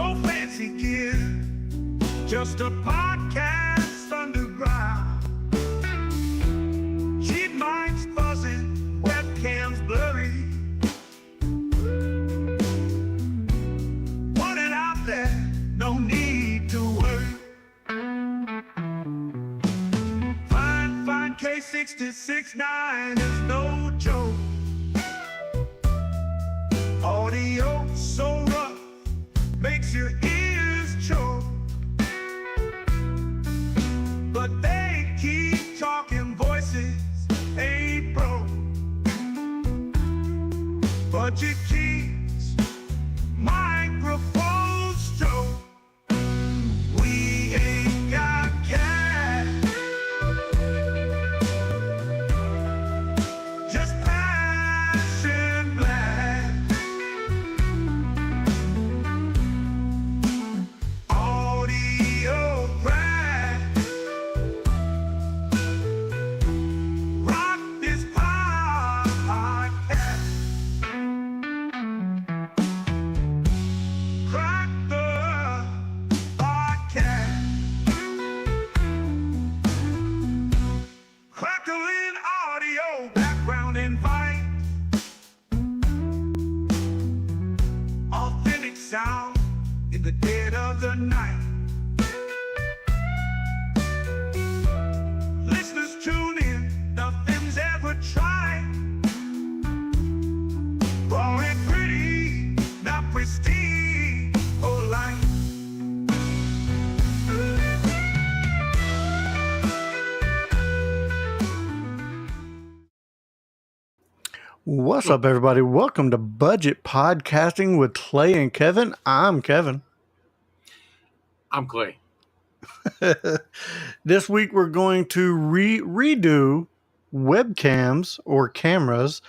No fancy gear, just a podcast underground. Cheap mics buzzing, webcams blurry. Running out there, no need to worry. Fine K66.9 is no joke. Audio so rough, makes your ears choke. But they keep talking, voices ain't broke. Budget keeps microphones stroke. We ain't got cash, just passion black. Audio crack. Rock this podcast. Crack the podcast. Crackling audio, background invite. Authentic sound in the dead of the night. Listeners tune in, nothing's ever tried. Raw and pretty, not pristine or light. What's up, everybody? Welcome to Budget Podcasting with Clay and Kevin. I'm Kevin. I'm Clay. This week, we're going to redo webcams or cameras,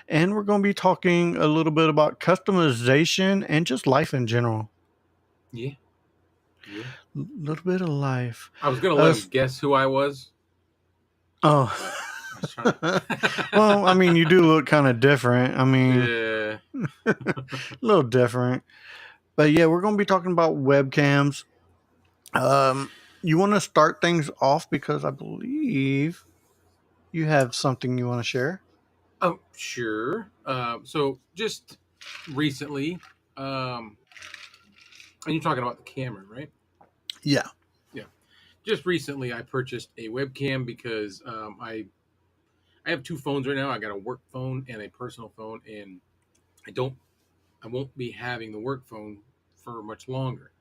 and we're going to be talking a little bit about customization and just life in general. Yeah. A little bit of life. I was going to let him guess who I was. Oh. I was trying to... Well, I mean, you do look kind of different. I mean, yeah. a little different. But yeah, we're going to be talking about webcams. You want to start things off because I believe you have something you want to share. Oh, sure. So just recently, and you're talking about the camera, right? Yeah. Yeah. Just recently, I purchased a webcam because I have two phones right now. I got a work phone and a personal phone, and I won't be having the work phone for much longer.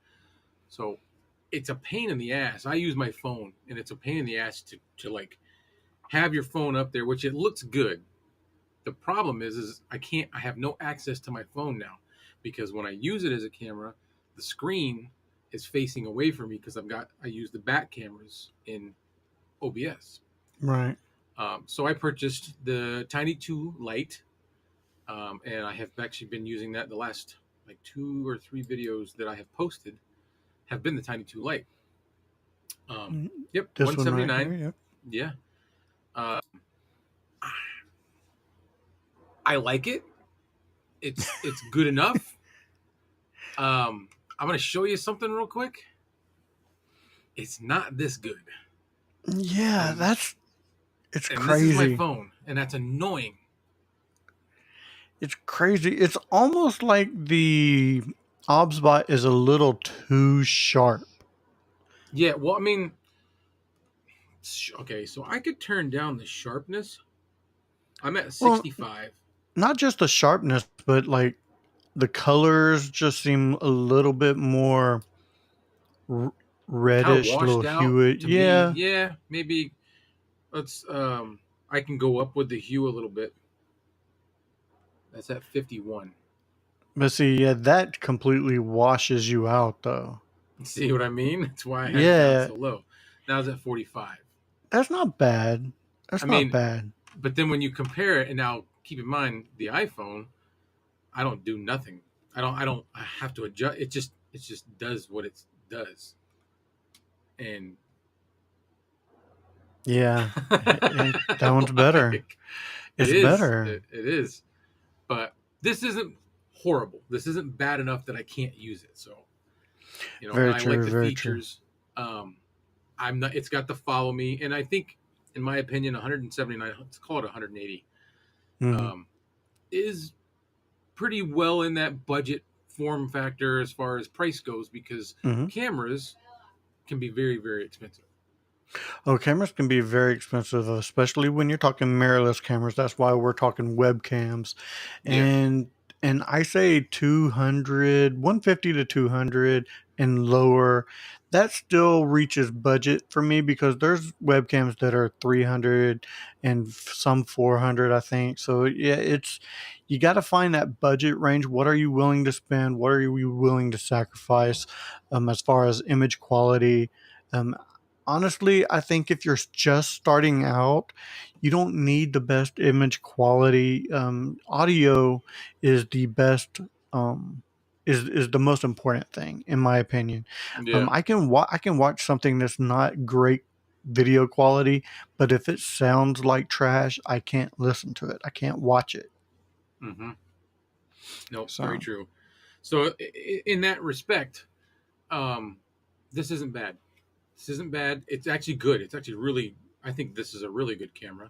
So it's a pain in the ass. I use my phone, and it's a pain in the ass to like have your phone up there, which it looks good. The problem is I have no access to my phone now because when I use it as a camera, the screen is facing away from me because I use the back cameras in OBS. Right. So I purchased the Tiny 2 Lite, and I have actually been using that. The last like 2 or 3 videos that I have posted have been the Tiny 2 Lite. Yep, this 179. one right here, yep. Yeah. I like it. It's good enough. I'm gonna show you something real quick. It's not this good. Yeah, it's and crazy. This is my phone, and that's annoying. It's crazy. It's almost like the OBSBot is a little too sharp. Yeah, well, I mean, okay, so I could turn down the sharpness. I'm at 65. Well, not just the sharpness, but like the colors just seem a little bit more reddish, kind of little hue. Yeah. Me. Yeah, maybe let's I can go up with the hue a little bit. That's at 51. But see, yeah, that completely washes you out, though. See what I mean? That's why I had it down so low. Now it's at 45. That's not bad. That's not bad. But then when you compare it, and now keep in mind the iPhone, I don't do nothing. I have to adjust. It just does what it does. And yeah, that one's better. It's better. It is. But this isn't horrible. This isn't bad enough that I can't use it. So And Very I like true. the Very true. features. Um, I'm not. It's got the follow me, and I think, in my opinion, 179. Let's call it 180. Hmm. Um, is pretty well in that budget form factor as far as price goes, because Hmm. cameras can be very, very expensive. Oh, cameras can be very expensive, especially when you're talking mirrorless cameras. That's why we're talking webcams. Yeah. And I say 200, 150 to 200 and lower. That still reaches budget for me because there's webcams that are 300 and some 400, I think. So yeah, it's you got to find that budget range. What are you willing to spend? What are you willing to sacrifice as far as image quality? Um, Honestly, I think if you're just starting out, you don't need the best image quality. Audio is the best. Is the most important thing in my opinion. Yeah. I can watch something that's not great video quality, but if it sounds like trash, I can't listen to it. I can't watch it. Mm-hmm. No, very So true. So, in that respect, um, this isn't bad. This isn't bad. It's actually good. It's actually really. I think this is a really good camera.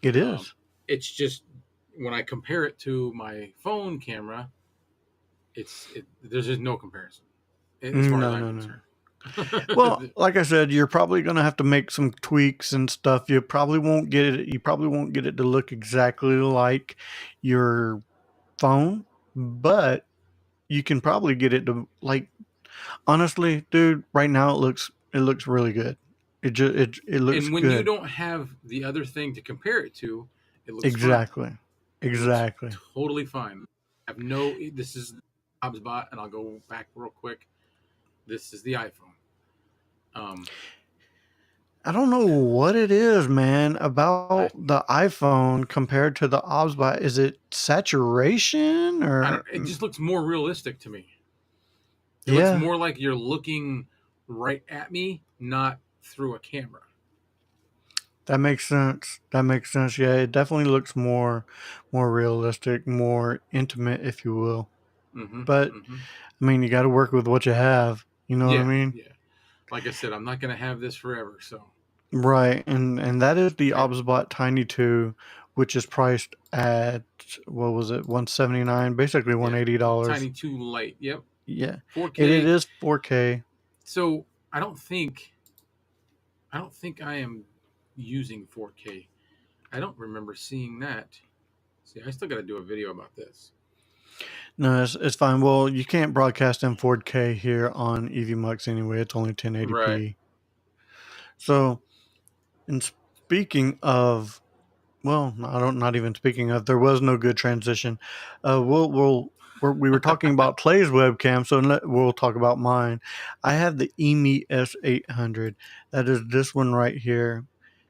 it Um, is. it's just, when I compare it to my phone camera, there's just no comparison, as far as No, I'm no, no. concerned. Well, like I said, you're probably going to have to make some tweaks and stuff. You probably won't get it. You probably won't get it to look exactly like your phone, but you can probably get it to like. Honestly, dude, right now it looks really good. It looks And when you good. don't have the other thing to compare it to, it looks fine. Exactly. It looks Exactly. totally fine. I have no. This is HubSpot, and I'll go back real quick. This is the iPhone. Um, I don't know what it is, man, I about the iPhone compared to the Obsbot. Is it saturation I don't. or It just looks more realistic to me. It looks yeah? more like you're looking right at me, not through a camera. That makes sense. That makes sense. Yeah, it definitely looks more realistic, more intimate, if you will. Mm-hmm. But Mm-hmm. I mean, you got to work with what you have. You know what I Yeah. mean? Yeah. Like I said, I'm not going to have this forever. So Right. And that is the I Obsbot Tiny 2, which is priced at what was it, 179, basically yeah, $180. Tiny Two Light. Yep. Yeah, it 4K. is 4K. So I don't think I am using 4K. I don't remember seeing that. See, I still got to do a video about this. No, it's fine. Well, you can't broadcast in 4K here on EVMux anyway. It's only Right. 1080p. So, and speaking of well, I don't. Not even speaking of. There was no good transition. We were talking about Clay's webcam, so we'll talk about mine. I have the EMI S800. That is this one right here.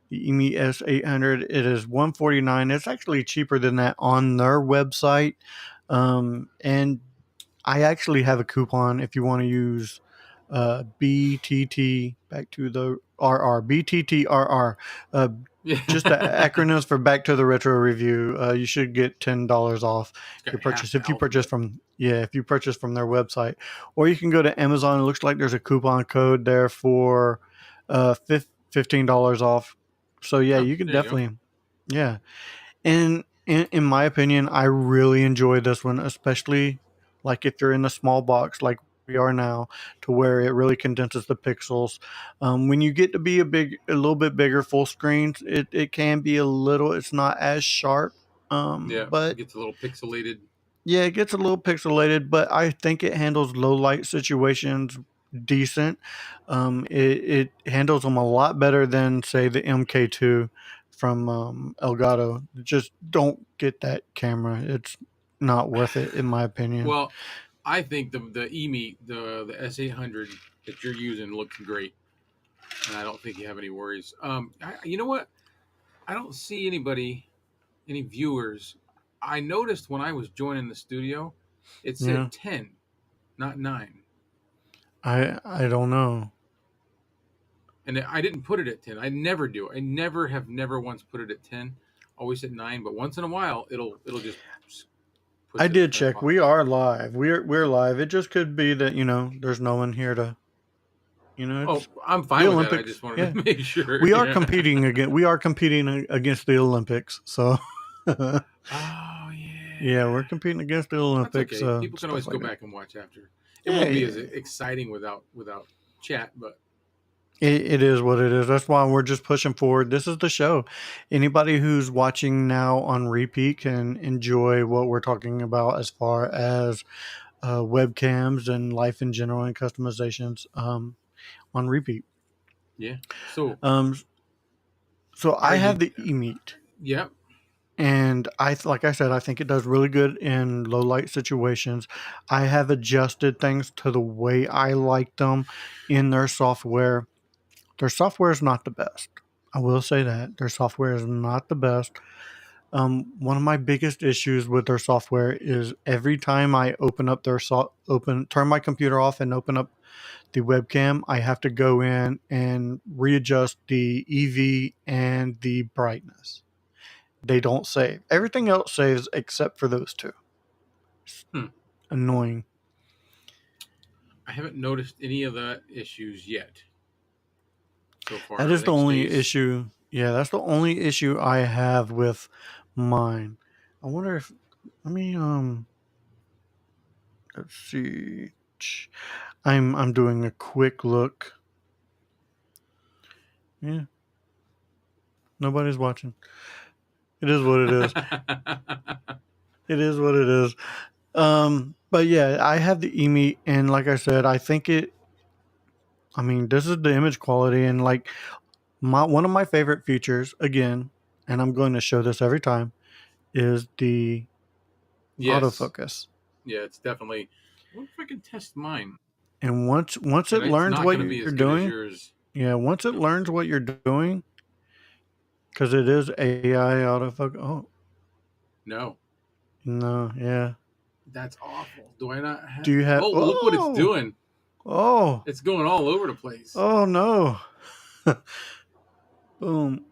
The EMI S800. It is 149. It's actually cheaper than that on their website. And I actually have a coupon if you want to use BTT back to the RR BTTRR. Uh, Yeah. just the acronyms for Back to the Retro Review. You should get $10 off It's got your half purchase the if you purchase alphabet. from if you purchase from their website, or you can go to Amazon. It looks like there's a coupon code there for $15 off. So yeah, Oh, you can there you go. definitely yeah. And in my opinion, I really enjoy this one, especially like if you're in a small box like we are now, to where it really condenses the pixels. When you get to be a little bit bigger full screens, it can be a little. It's not as sharp, Yeah, it but gets a little pixelated. yeah, it gets a little pixelated, but I think it handles low light situations decent. It handles them a lot better than say the MK2 from Elgato. Just don't get that camera. It's not worth it in my opinion. Well, I think the EMI, the S800 that you're using looks great, and I don't think you have any worries. You know what? I don't see any viewers. I noticed when I was joining the studio, it Yeah, said 10, not 9. I don't know. And I didn't put it at 10. I never do. I never once put it at 10. Always at 9, but once in a while it'll just puts I it in did front check. of We are live. We're live. It just could be that there's no one here to Oh, it's I'm the fine with that. I Olympics. just wanted Yeah, to make sure. we are Yeah. competing again. We are competing against the Olympics. So Oh yeah, we're yeah. competing against the That's Olympics. okay. People can Stuff always go like that. back and watch after. It Yeah, won't be as yeah. exciting without chat, but It is what it is. That's why we're just pushing forward. This is the show. Anybody who's watching now on repeat can enjoy what we're talking about as far as webcams and life in general and customizations on repeat. yeah. So Um, so I are you? have the e-meat, Yep. and like I said, I think it does really good in low light situations. I have adjusted things to the way I like them in their software. Their software is not the best. I will say that their software is not the best. One of my biggest issues with their software is every time I open up turn my computer off and open up the webcam, I have to go in and readjust the EV and the brightness. They don't save. Everything else saves except for those two. It's Hmm. annoying. I haven't noticed any of the issues yet so far. That is the Everything only stays. issue. Yeah, that's the only issue I have with mine. I wonder if let me let's see. I'm doing a quick look. Yeah, nobody's watching. It is what it is. It is what it is. But yeah, I have the EMI, and like I said, I think it. I mean, this is the image quality, and like one of my favorite features again, and I'm going to show this every time, is the Yes. autofocus. Yeah, it's definitely. I wonder if I can test mine. And once it And it's learns not what going to be you're as good as doing, yours. yeah, once it No. learns what you're doing, because it is AI autofocus. Oh No. no, yeah. That's awful. Do I not have? Do you have? Oh, look what it's Oh, doing. oh, It's going all over the place. oh no! Boom.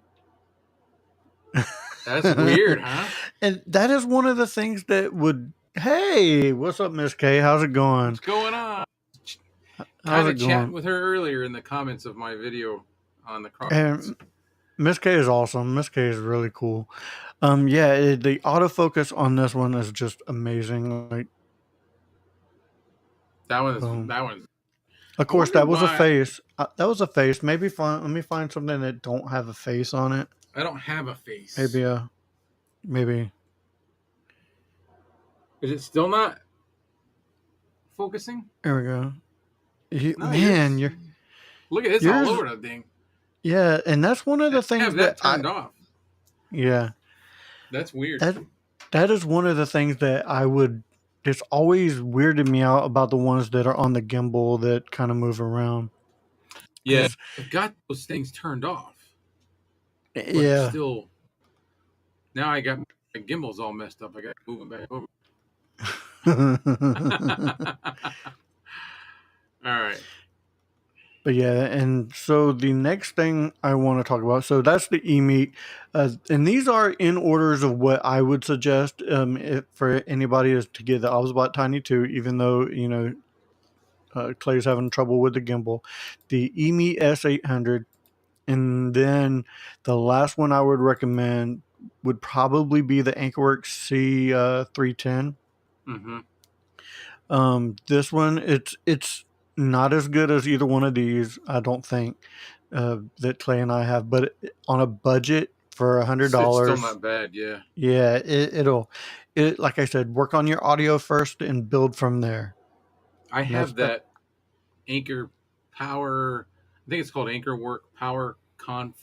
That's weird, huh? And that is one of the things that would. Hey, what's up, Miss K? How's it going? What's going on? How's Kind it of chatting going? with her earlier in the comments of my video on the Crockpots. And Miss K is awesome. Miss K is really cool. Yeah, the autofocus on this one is just amazing. Like, boom. That one's. Of I course, wonder that was a why face. That was a face. Maybe find. Let me find something that don't have a face on it. I don't have a face. Maybe maybe. Is it still not focusing? There we go. No, Man, yours. Look at this all yours. over the thing. Yeah, and that's one of the I things have that that turned off. Yeah, That's weird. that is one of the things that I would. It's always weirded me out about the ones that are on the gimbal that kind of move around. Yeah, Because I've got those things turned off, but it's yeah, still. Now I got my gimbals all messed up. I got to move them back over. All right. but yeah, and so the next thing I want to talk about. So that's the e-meat, and these are in orders of what I would suggest. If, for anybody is to get the Osbot Tiny 2, even though Clay's having trouble with the gimbal, the e-meat S800. And then the last one I would recommend would probably be the Anchorworks C310. Mm-hmm. This one it's not as good as either one of these. I don't think that Clay and I have, but on a budget for It's still $100, not bad. Yeah. yeah, it like I said, work on your audio first and build from there. I And that's have that Anchor Power. I think it's called Anchor Work Power Conf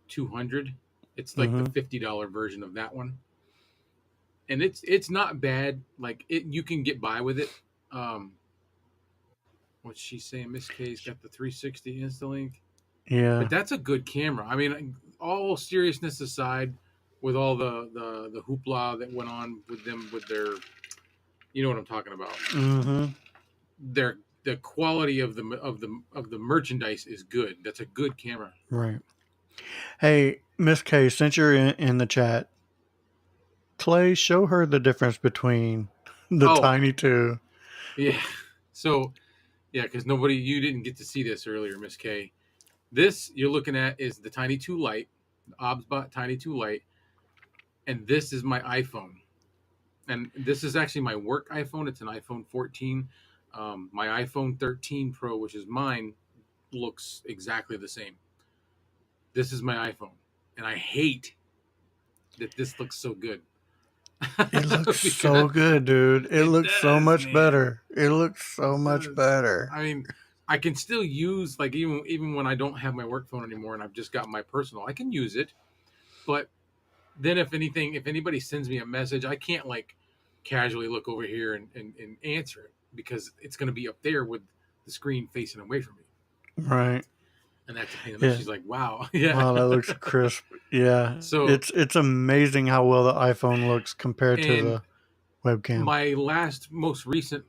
200. It's like the mm-hmm. $50 version of that one, and it's not bad. Like it, you can get by with it. Um, what's she saying? Miss K's got the 360 Instalink, but Yeah, that's a good camera. I mean, all seriousness aside, with all the hoopla that went on with them with their, you know what I'm talking about. mm-hmm. Their the quality of the merchandise is good. That's a good camera. Right. Hey, Miss K, since you're in the chat, Clay, show her the difference between the Oh, Tiny 2. yeah. So, yeah, because you didn't get to see this earlier, Miss K. This you're looking at is the Tiny 2 Lite, the OBSBot Tiny 2 Lite, and this is my iPhone. And this is actually my work iPhone. It's an iPhone 14. My iPhone 13 Pro, which is mine, looks exactly the same. This is my iPhone, and I hate that this looks so good. It looks so Because good, dude. It it looks so does, much man. better. It looks so It much does. better. I mean, I can still use, like, even when I don't have my work phone anymore and I've just got my personal, I can use it. But then if anybody sends me a message, I can't like casually look over here and answer it because it's going to be up there with the screen facing away from me, Right. and that's a pain. And then Yeah. she's like, "Wow, yeah." Wow, that looks crisp. Yeah. So, It's amazing how well the iPhone looks compared to and the webcam. my most recent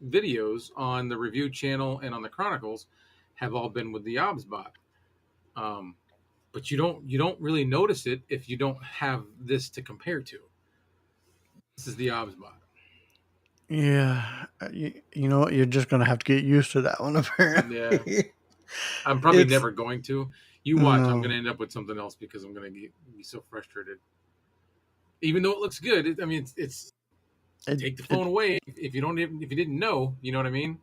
videos on the review channel and on the Chronicles have all been with the OBSBot. But you don't really notice it if you don't have this to compare to. This is the OBSBot. Yeah. You know what? You're just going to have to get used to that one, Yeah, apparently. I'm probably It's, never going to. You watch, I'm going no. to end up with something else because I'm going to be so frustrated. Even though it looks good, it's It, take the it, phone away if you didn't know. You know what I mean?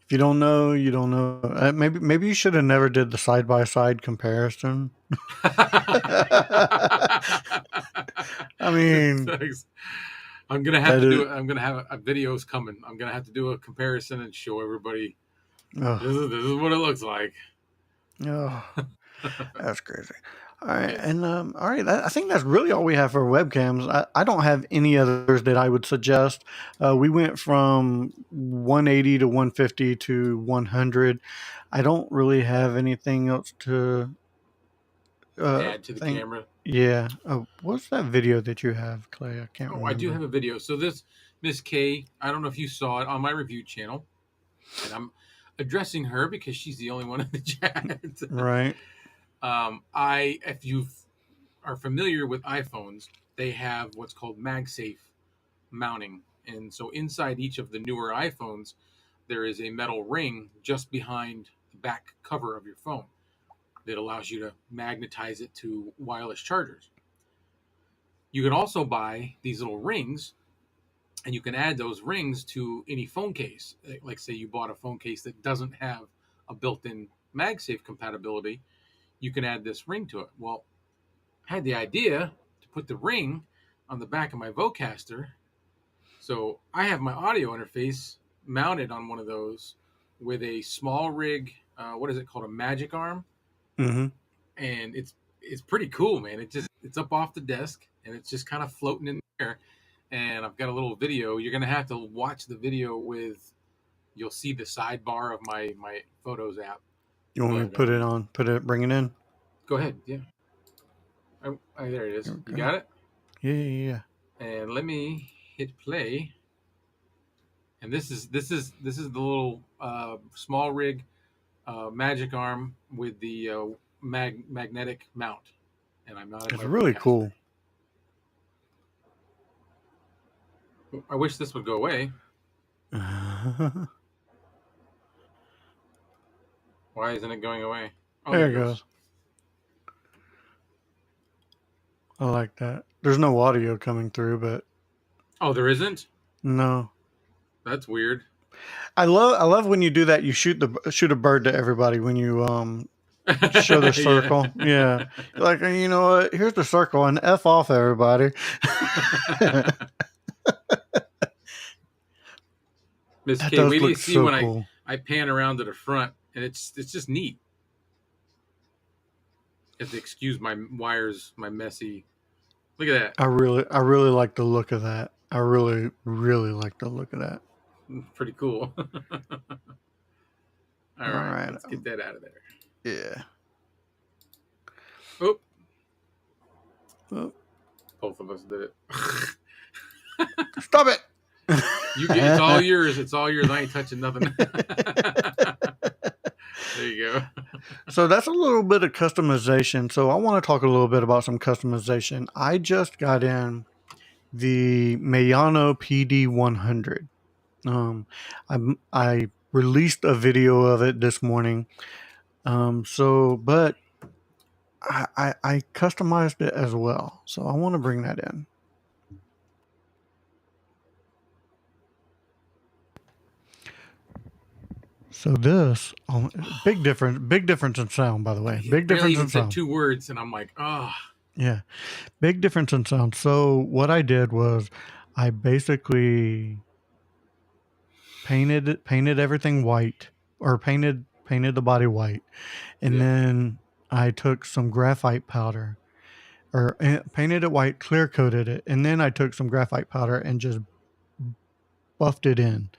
if you don't know, you don't know. Maybe you should have never did the side by side comparison. I mean, Thanks. I'm gonna have that to do is. it. I'm gonna have videos coming. I'm gonna have to do a comparison and show everybody Oh, this is what it looks like. oh, that's crazy. All right, Yes. and all right. I think that's really all we have for webcams. I don't have any others that I would suggest. We went from 180 to 150 to 100. I don't really have anything else to Add to the think. camera. Yeah. What's that video that you have, Clay? I can't Oh, I do remember. have a video. So this Miss K, I don't know if you saw it on my review channel, and I'm addressing her because she's the only one in the chat. Right. If you are familiar with iPhones, they have what's called MagSafe mounting, and so inside each of the newer iPhones, there is a metal ring just behind the back cover of your phone that allows you to magnetize it to wireless chargers. You can also buy these little rings, and you can add those rings to any phone case. Like, say you bought a phone case that doesn't have a built-in MagSafe compatibility, you can add this ring to it. Well, I had the idea to put the ring on the back of my Vocaster, so I have my audio interface mounted on one of those with a small rig. What is it called? A magic arm, Mm-hmm. and it's pretty cool, man. It's up off the desk and it's just kind of floating in there. And I've got a little video. You're gonna have to watch the video with. You'll see the sidebar of my Photos app. You want me to But put it on? Bring it in. go ahead. Yeah. There it is. There You we go. got it. Yeah. And let me hit play. And this is the little small rig magic arm with the magnetic mount, and I'm not in It's my really Vocaster. cool. I wish this would go away. Why isn't it going away? Oh, There there it it goes. goes. I like that. There's no audio coming through, but Oh, there isn't. no. That's weird. I love when you do that. You shoot a bird to everybody when you show the Yeah. circle. Yeah, like, you know what? Here's the circle and f off everybody. Miss That K, does wait till you look see so when cool. I pan around to the front, and it's just neat. You have to excuse my wires, my messy. Look at that. I really like the look of that. I really like the look of that. Pretty cool. All All right, right. let's get that out of there. Yeah. Oh, Oh, both of us did it. stop it. It's all yours. It's all yours. I ain't touching nothing. There you go. So that's a little bit of customization. So I want to talk a little bit about some customization. I just got in the Mayano PD100. I released a video of it this morning. But I customized it as well. So I want to bring that in. So this big difference in sound, by the way. He Big barely difference even in said sound. 2 words, and I'm like, ah. Yeah, big difference in sound. So what I did was I basically painted everything white, or painted the body white, and Yeah. then I took some graphite powder, or painted it white, clear coated it, and then I took some graphite powder and just buffed it in,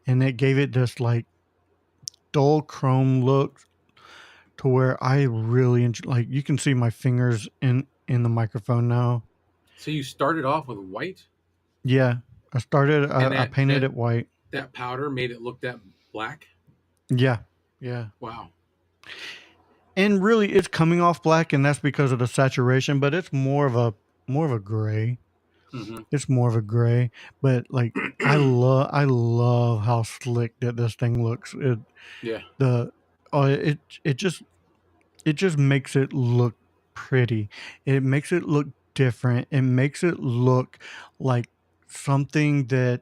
and it gave it this like dull chrome look to where I really enjoy. Like, you can see my fingers in the microphone now. So you started off with white, Yeah, and I that painted that it white. that powder made it look that black. Yeah, yeah. Wow. And really, it's coming off black, and that's because of the saturation. But it's more of a gray. Hmm. It's more of a gray. But like, I love how slick that this thing looks. Yeah. The oh, it just makes it look pretty. It makes it look different. It makes it look like something that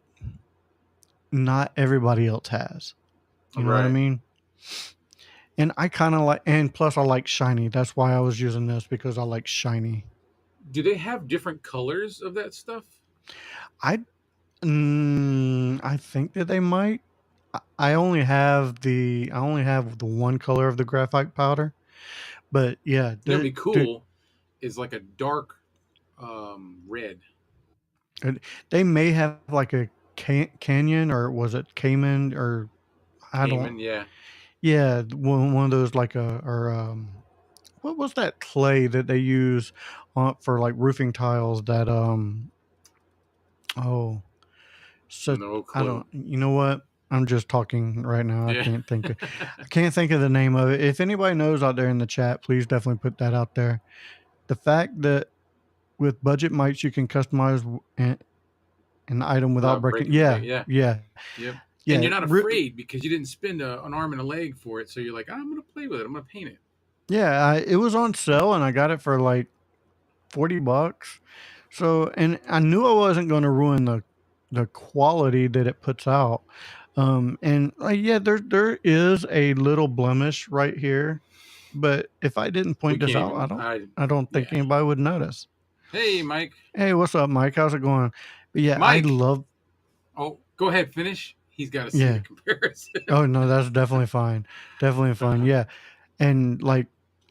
not everybody else has. All You know what I right. mean? And I kind of like, and plus I like shiny. That's why I was using this, because I like shiny. Do they have different colors of that stuff? I I think that they might. I only have the one color of the graphite powder, but yeah, You know, what'd be cool is like a dark red. they may have like a canyon, or was it Cayman, or I don't. Cayman, yeah. Yeah, one of those, like a, or what was that clay that they use for like roofing tiles? That oh, so No I clue. don't. You know what? I'm just talking right now. Yeah. I can't think of the name of it. If anybody knows out there in the chat, please definitely put that out there. The fact that with budget mics you can customize an item without Without breaking. breaking the Yeah, bank. Yeah. yeah, Yep. And yeah. you're not afraid because you didn't spend an arm and a leg for it. So you're like, I'm gonna play with it. I'm gonna paint it. Yeah, it was on sale, and I got it for like $40. So, and I knew I wasn't going to ruin the quality that it puts out. And yeah, there is a little blemish right here, but if I didn't We point this can't out, even. I don't think Yeah. anybody would notice. Hey, Mike. Hey, what's up, Mike? How's it going? But yeah, I Mike. love. Oh, go ahead. Finish. He's got to see the Yeah. comparison. Oh no, that's definitely fine. Definitely fine. Uh-huh. Yeah. And like,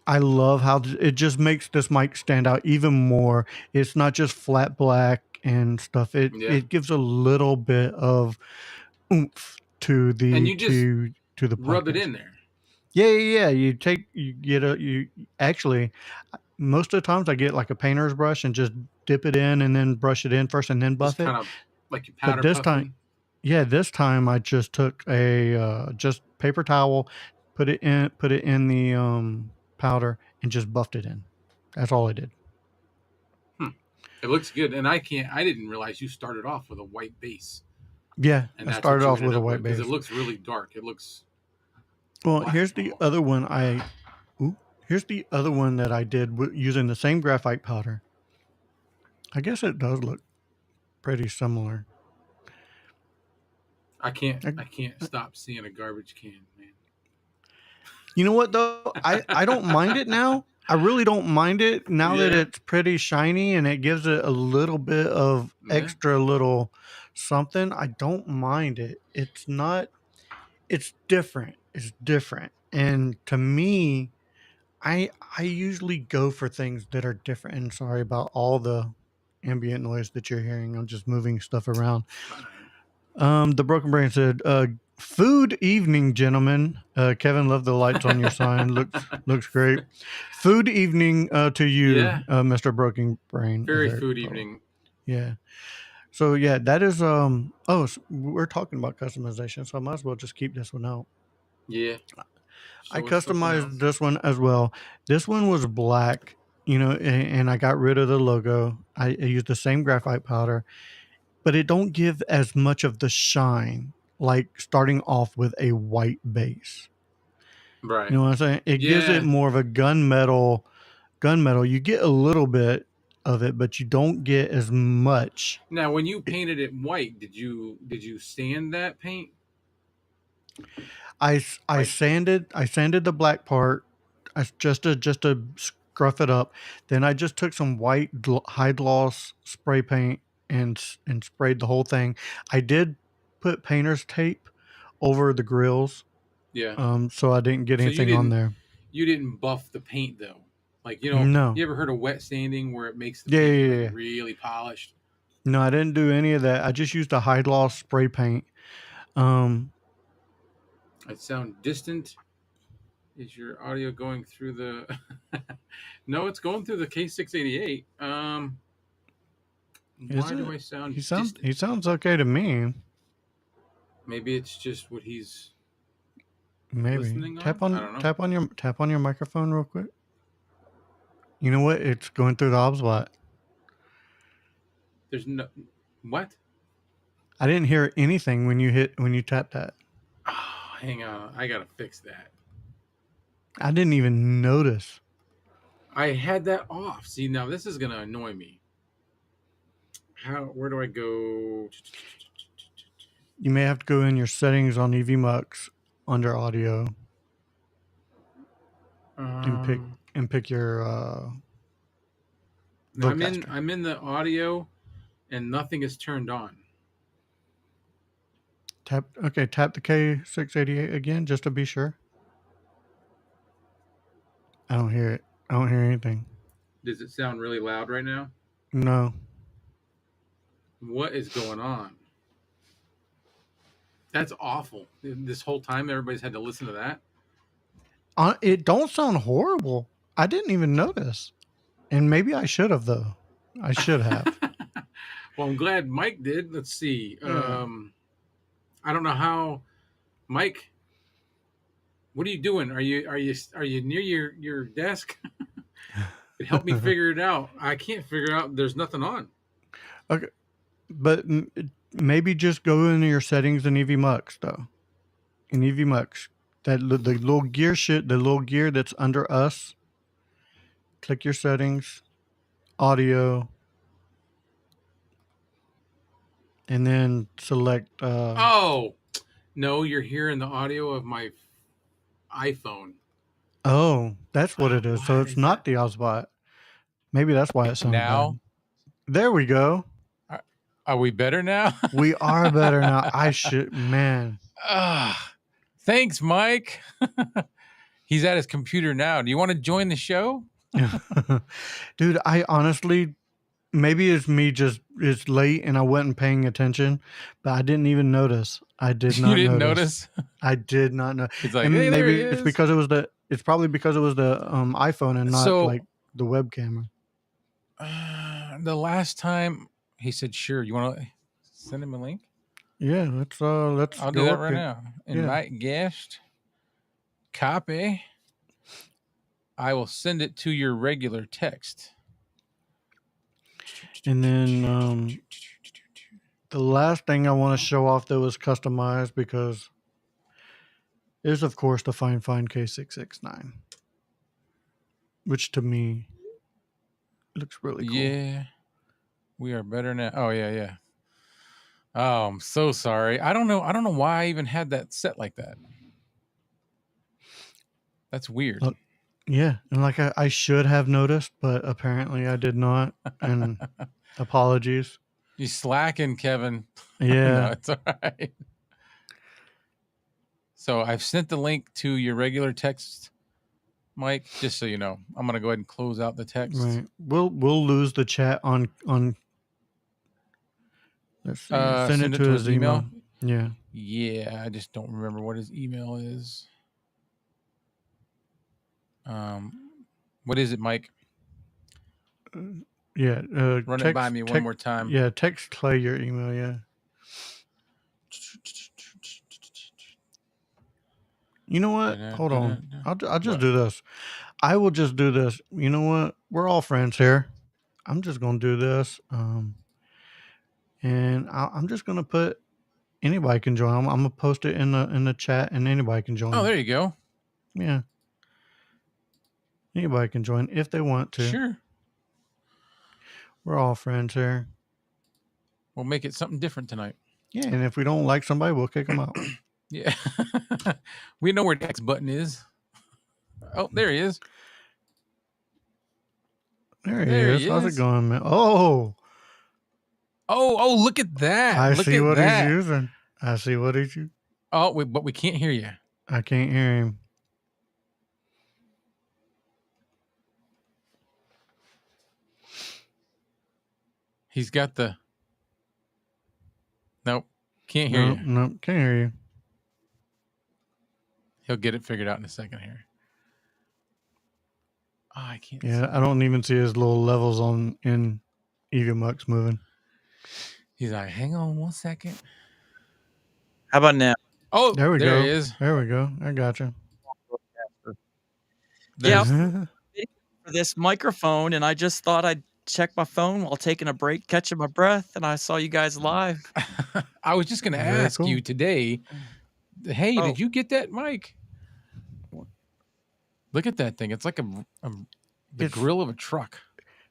I love how it just makes this mic stand out even more. It's not just flat black and stuff. Yeah. It gives a little bit of oomph to And the you just to the rub it podcast. in there. Yeah, yeah, yeah. You get a you actually, most of the times I get like a painter's brush and just dip it in and then brush it in first and then Just buff it. kind of like you But powder puffing. this time I just took a just paper towel, put it in the powder, and just buffed it in. That's all I did. Hmm. It looks good. And I didn't realize you started off with a white base. Yeah, And I that's what started you off ended with a up with white because it base. looks really dark. It looks Well, black almost. here's the other one that I did using the same graphite powder. I guess it does look pretty similar. I, I can't stop seeing a garbage can, man. you know what though? I don't mind it now. I really don't mind it now that Yeah. it's pretty shiny and it gives it a little bit of Yeah. extra little something. I don't mind it. It's not. It's different. It's different. And to me, I usually go for things that are different. And sorry about all the ambient noise that you're hearing. I'm just moving stuff around. Fine. The Broken Brain said, "Food evening, gentlemen." Kevin, love the lights on your sign. Looks great. Food evening to you, Yeah. Mister Broken Brain. Very There. food Oh, evening. yeah. So yeah, that is Oh, so we're talking about customization, so I might as well just keep this one out. Yeah. I Show us something customized else. this one as well. This one was black, and I got rid of the logo. I used the same graphite powder, but it don't give as much of the shine like starting off with a white base. Right. You know what I'm saying? It gives it Yeah. more of a gunmetal. Gunmetal. You get a little bit of it, but you don't get as much. Now, when you painted it white, did you sand that paint? I Like, sanded the black part, just to scruff it up. Then I just took some white high gloss spray paint and sprayed the whole thing. I did put painter's tape over the grills, yeah. so I didn't get So you anything on didn't there. you didn't buff the paint though. Like, No. you ever heard of wet sanding where it makes the Yeah, paint yeah, like yeah. really polished? No, I didn't do any of that. I just used a high gloss spray paint. Um, It sound distant. Is your audio going through the? No, it's going through the K688. is Why do it? I sound He distant? sounds okay to me. Maybe it's just what he's Maybe listening on. I don't know. tap on your microphone real quick. You know what? It's going through the hotspot. There's no what? I didn't hear anything when you tapped that. Oh, hang on, I gotta fix that. I didn't even notice. I had that off. See, now this is gonna annoy me. Where do I go? You may have to go in your settings on EVMux under audio and Um, pick your now vocaster. I'm in the audio, and nothing is turned on. Tap the K688 again just to be sure. I don't hear it. I don't hear anything. Does it sound really loud right now? No. What is going on? That's awful. This whole time, everybody's had to listen to that. It don't sound horrible. I didn't even notice. And maybe I should have though. I should have. Well, I'm glad Mike did. Let's see. Yeah. I don't know how, Mike. What are you doing? Are you near your desk? Help me figure it out. I can't figure out. There's nothing on. Okay. But maybe just go into your settings in EVMux though. In EVMux, the little the little gear that's under us. Click your settings, audio, and then select. Oh no, you're hearing the audio of my iPhone. Oh, that's what it is. So Why it's is that? not the Ozbot. Maybe that's why it sounds Now, bad. There we go. are, are we better now? We are better now. I should, man. Thanks, Mike. He's at his computer now. Do you want to join the show? Dude, I honestly, maybe it's late and I wasn't paying attention, but I didn't even notice. I did not You didn't notice. notice? I did not know. He's like, And hey, there maybe he it's is. because it's probably because it was the iPhone and not So- like the web camera. The last time he said, sure. You want to send him a link? Yeah, let's I'll go do that up right here. now. Invite guest. Copy. I will send it to your regular text. And then the last thing I want to show off that was customized because is of course the Fine K669, which to me looks really cool. Yeah. We are better now. Oh, yeah. Oh, I'm so sorry. I don't know why I even had that set like that. That's weird. Yeah, and like I should have noticed, but apparently I did not. And apologies. You slacking, Kevin. Yeah. No, it's all right. So I've sent the link to your regular text, Mike, just so you know. I'm gonna go ahead and close out the text. Right. We'll lose the chat on. Let's see. Send it to his email. Yeah. Yeah, I just don't remember what his email is. What is it, Mike? Yeah. Run it by me one more time. Yeah. Text Clay your email. Yeah. You know what? Hold on. I'll just do this. I will just do this. You know what? We're all friends here. I'm just gonna do this. And I'm just gonna put anybody can join. I'm gonna post it in the chat, and anybody can join. Oh, there you go. Yeah. Anybody can join if they want to. Sure. We're all friends here. We'll make it something different tonight. Yeah, and if we don't like somebody, we'll kick them out. Yeah. We know where the X button is. Oh, there he is. There he is. How's it going, man? Oh, look at that. I Look see at what that. he's using. I see what he's using. Oh, but we can't hear you. I can't hear him. He's got the. Nope. Can't hear you. Nope. Can't hear you. He'll get it figured out in a second here. Oh, I can't. Yeah, I don't even see his little levels in EVMux moving. He's like, hang on 1 second. How about now? Oh, there we go. There he is. There we go. I got you. Yeah, for this microphone, and I just thought I'd check my phone while taking a break, catching my breath, and I saw you guys live. I was just going to Very ask cool. you today, hey, did you get that mic? Look at that thing. It's like the grill of a truck.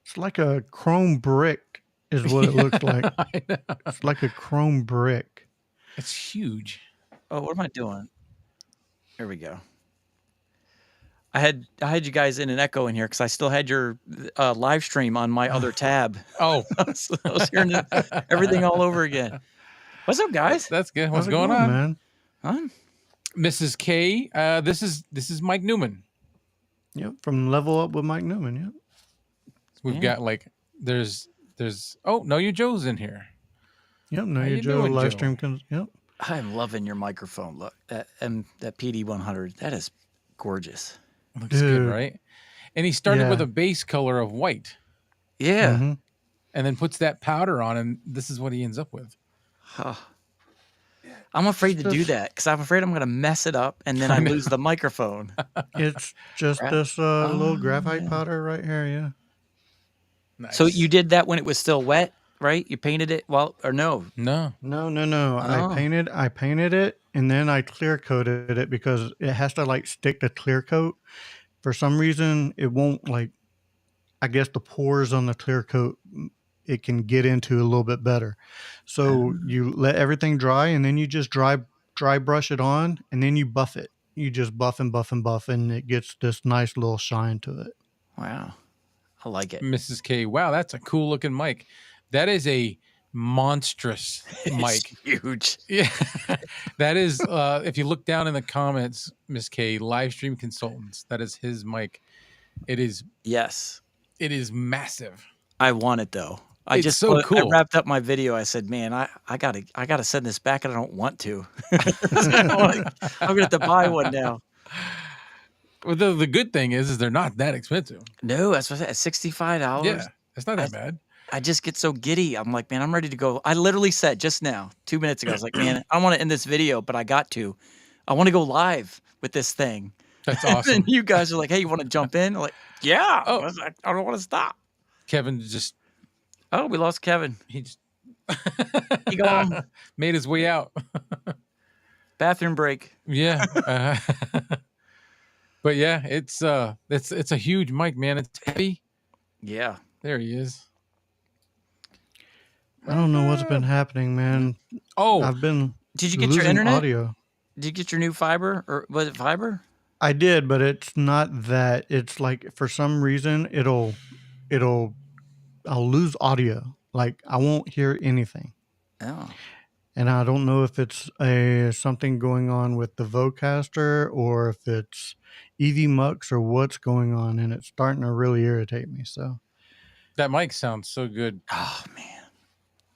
It's like a chrome brick is what it looks like. I know. It's like a chrome brick. It's huge. Oh, what am I doing? There we go. I had you guys in an echo in here because I still had your live stream on my other tab. Oh, I was hearing everything all over again. What's up, guys? That's good. What's How's it going on, man? Huh? Mrs. K? This is Mike Newman. Yep, from Level Up with Mike Newman. Yep. We've got like there's oh no, your Joe's in here. Yep. No, How your you Joe doing, live Joe? stream comes. Yep. I'm loving your microphone. Look, that PD100. That is gorgeous. Looks good, Dude. right? And he started with Yeah. a base color of white, Yeah. Mm-hmm. and then puts that powder on, and this is what he ends up with. Huh. I'm afraid to do that because I'm afraid I'm going to mess it up and then I lose the microphone. It's just this little graphite powder right here. Yeah. Nice. So you did that when it was still wet, right? You painted it or no? No. No. Oh. I painted it and then I clear coated it because it has to like stick to clear coat. For some reason, it won't like. I guess the pores on the clear coat it can get into a little bit better. So you let everything dry and then you just dry brush it on and then you buff it. You just buff and it gets this nice little shine to it. Wow. I like it. Mrs. K. Wow, that's a cool looking mic. That is a monstrous mic. It's huge. Yeah. That is if you look down in the comments, Miss K, live stream consultants, that is his mic. It is Yes. massive. I want it though. I It's just so I cool. wrapped up my video. I said, man, I gotta send this back and I don't want to. I'm gonna have to buy one now. Well, the good thing is they're not that expensive. No, that's what I said. $65. Yeah, it's not that bad. I just get so giddy. I'm like, man, I'm ready to go. I literally said just now, 2 minutes ago, I was like, man, I don't want to end this video, but I got to. I want to go live with this thing. That's And awesome. you guys are like, hey, you want to jump in? I'm like, yeah. Oh. I was like, I don't want to stop. Kevin just Oh, we lost Kevin. he just He gone. made his way out. Bathroom break. Yeah. But yeah, it's a huge mic, man. It's heavy. Yeah. There he is. I don't know what's been happening, man. Oh, I've been Did you get your losing internet? audio. Did you get your new fiber? Or was it fiber? I did, but it's not that. It's like for some reason I'll lose audio. Like I won't hear anything. Oh. And I don't know if it's something going on with the Vocaster or if it's EVMux or what's going on, and it's starting to really irritate me. So that mic sounds so good. Oh man.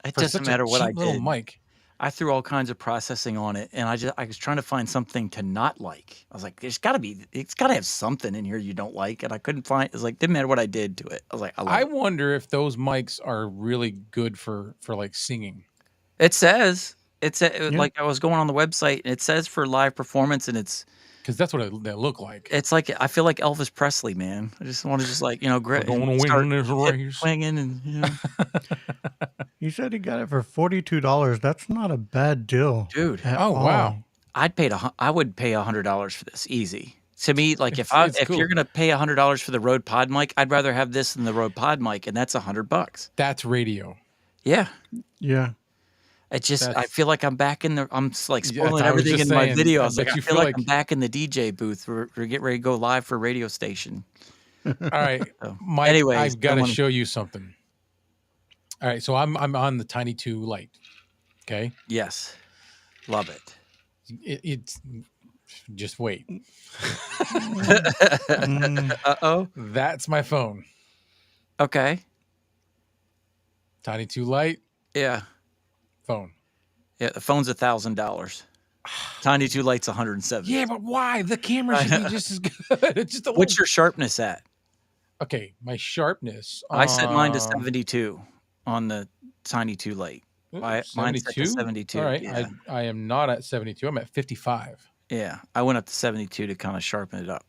It For doesn't such a matter what I cheap little did. mic. I threw all kinds of processing on it, and I was trying to find something to not like. I was like, it's got to have something in here you don't like, and I couldn't find. It's like didn't matter what I did to it. I was like, I wonder if those mics are really good for like singing. it says It's Yeah. like I was going on the website and it says for live performance, and Because that's what they look like. it's like I feel like Elvis Presley, man. I just want to just like We're gonna start win this hip race. swinging and He said he got it for $42. That's not a bad deal, dude. at Oh, all. wow. I would pay $100 for this easy. To me, like It's if you're cool. gonna pay $100 for the Rode Pod mic, I'd rather have this than the Rode Pod mic, and that's $100. That's radio. Yeah. Yeah. It just I That's feel like I'm back in I'm like Yeah, spoiling I was everything just in my saying, video. I I was like, bet I you feel feel like I'm like back in the DJ booth. We're getting ready to go live for a radio station. all right, So, Mike, anyways, I've got to show you something. All right, so I'm on the Tiny 2 Lite. Okay, yes, love it. it's just wait. Mm, Oh. That's my phone. Okay. Tiny 2 Lite Yeah. phone. Yeah. The phone's $1,000. Tiny 2 Lite's 170. Yeah, but why? The camera I should be know. just as good. It's just a What's little. your sharpness at? Okay, my sharpness. I set mine to 72 on the Tiny 2 Lite. Mine's set to 72. 72. All right, Yeah. I am not at 72. I'm at 55. Yeah. I went up to 72 to kind of sharpen it up.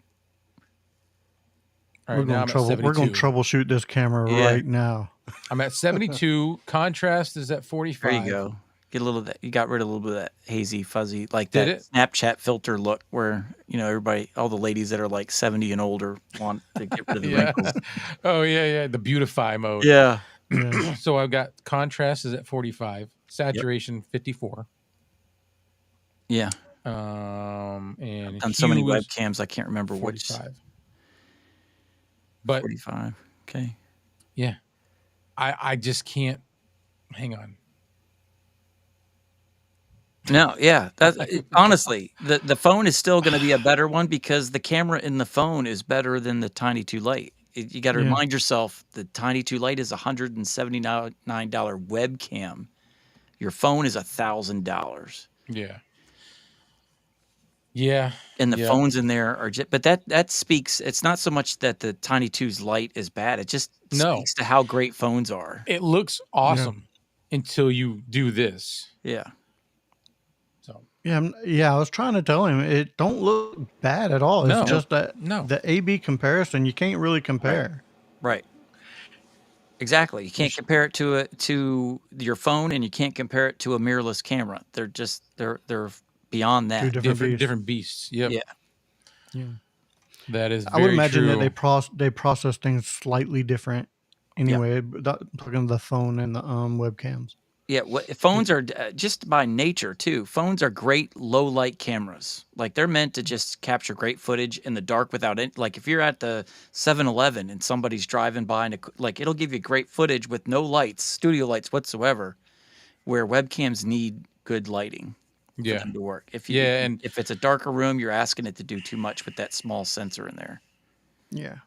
All we're right, now going I'm at we're going 72. to troubleshoot this camera Yeah. right now. I'm at 72. Contrast is at 45. There you go. Get a little of that. You got rid of a little bit of that hazy, fuzzy, like Did that it? Snapchat filter look where, everybody, all the ladies that are like 70 and older want to get rid of the Yeah. wrinkles. Oh yeah. The beautify mode. Yeah. Yeah. So I've got contrast is at 45, saturation 54. Yeah. And On so many hue is webcams, I can't remember which. 45. But 45. Okay. yeah, I just can't. Hang on. No, yeah. Honestly, the phone is still going to be a better one because the camera in the phone is better than the Tiny 2 Lite. You got to Yeah. remind yourself the Tiny 2 Lite is $179 webcam. Your phone is $1,000. Yeah. Yeah. And the Yeah. phones in there are just, but that speaks, it's not so much that the Tiny 2's Lite is bad. It just No. speaks to how great phones are. It looks awesome until you do this. Yeah. So Yeah, I was trying to tell him it don't look bad at all. It's No. just that No. the A/B comparison you can't really compare. Right. Exactly. You can't compare it to your phone, and you can't compare it to a mirrorless camera. They're just they're beyond that. Two different beasts. different beasts. Yep. Yeah. Yeah. That is I would very imagine true. that they process things slightly different anyway. Talking the phone and the webcams. Yeah, phones are just by nature too. Phones are great low light cameras. Like they're meant to just capture great footage in the dark without it. Like if you're at the 7-Eleven and somebody's driving by and it'll give you great footage with no lights, studio lights whatsoever. Where webcams need good lighting for Yeah. them to work. If it's a darker room, you're asking it to do too much with that small sensor in there. Yeah.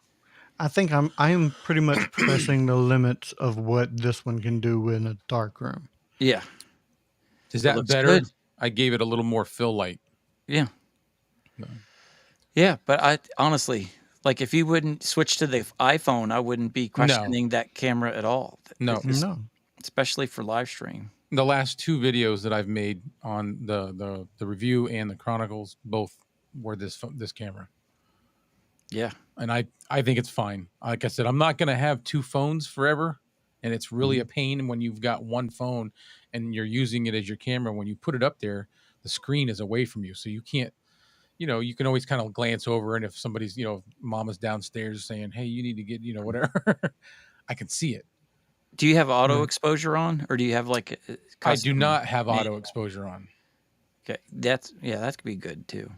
I think I'm pretty much pressing the limits of what this one can do in a dark room. Yeah. Is It that looks better? good. I gave it a little more fill light. Yeah. No. Yeah, but I honestly, like if you wouldn't switch to the iPhone, I wouldn't be questioning that camera at all. No. No. Especially for live stream. The last two videos that I've made on the review and the chronicles both were this camera. Yeah. And I think it's fine. Like I said, I'm not going to have two phones forever. And it's really a pain when you've got one phone and you're using it as your camera. When you put it up there, the screen is away from you. So you can't, you can always kind of glance over. And if somebody's, mama's downstairs saying, hey, you need to get, whatever, I can see it. Do you have auto exposure on, or do you have like a I do custom not have manual? auto exposure on. Okay, that could be good too.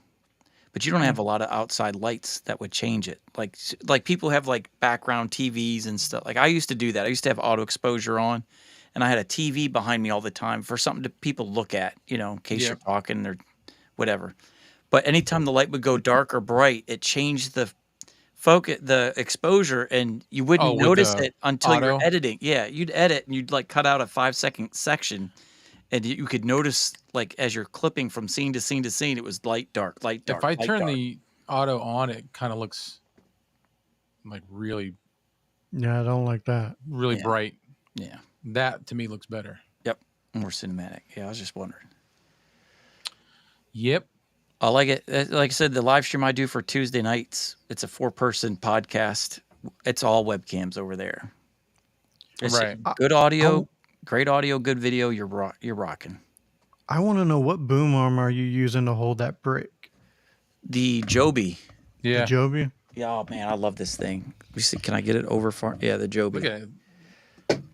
But you don't have a lot of outside lights that would change it. Like people have like background TVs and stuff. Like I used to do that. I used to have auto exposure on, and I had a TV behind me all the time for something to people look at, in case you're talking or whatever. But anytime the light would go dark or bright, it changed the focus, the exposure, and you wouldn't notice it until you're editing. Yeah, you'd edit and you'd like cut out a 5-second section. And you could notice, like, as you're clipping from scene to scene to scene, it was light, dark, light, dark. If I light, turn dark. the auto on, it kind of looks like really, Yeah, I don't like that. really Yeah. bright. Yeah. That to me looks better. Yep. More cinematic. Yeah, I was just wondering. Yep. I like it. Like I said, the live stream I do for Tuesday nights, it's a 4-person podcast. It's all webcams over there. It's Right. good audio, great audio, good video. You're rocking. I want to know, what boom arm are you using to hold that brick? The Joby. Yeah. The Joby? Yeah, oh man, I love this thing. Let me see, can I get it over far? Yeah, the Joby. Look at it.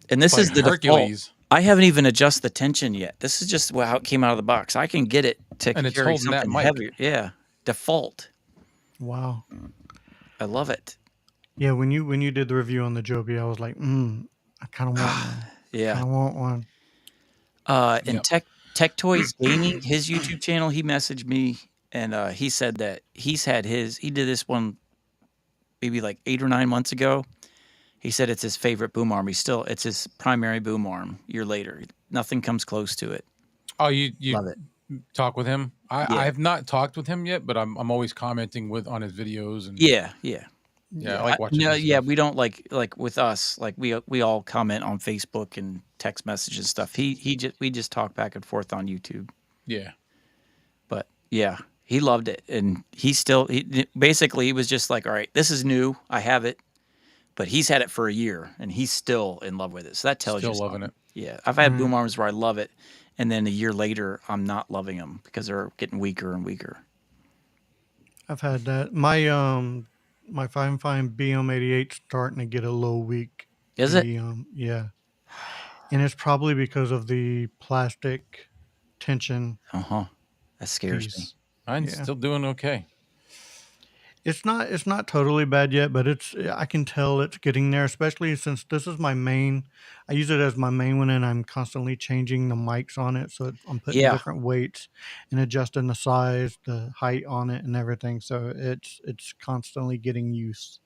And this Like is the Hercules. default. I haven't even adjusted the tension yet. This is just how it came out of the box. I can get it to And it's carry holding that something mic. heavier. Yeah, default. Wow. I love it. Yeah, when you did the review on the Joby, I was like, I kind of want one. Yeah. I want one. And Tech Toys Gaming, his YouTube channel, he messaged me and he said that he did this one maybe like 8 or 9 months ago. He said it's his favorite boom arm. It's his primary boom arm. Year later, nothing comes close to it. Oh, you Love it. talk with him? Yeah. I have not talked with him yet, but I'm always commenting on his videos and Yeah. I like watching. No, his yeah, stuff. we don't like with us. Like we all comment on Facebook and text messages and stuff. We just talk back and forth on YouTube. Yeah. But yeah, he loved it, and he was just like, all right, this is new. I have it, but he's had it for a year, and he's still in love with it. So that tells you Still loving something. it. Yeah, I've had boom arms where I love it, and then a year later, I'm not loving them because they're getting weaker and weaker. I've had that. My Fine BM88 starting to get a little weak. Is it? Yeah. And it's probably because of the plastic tension That scares me. piece. Mine's still doing okay. It's not totally bad yet, but I can tell it's getting there, especially since this is my main. I use it as my main one, and I'm constantly changing the mics on it. So I'm putting Yeah. different weights and adjusting the size, the height on it, and everything. So it's constantly getting used.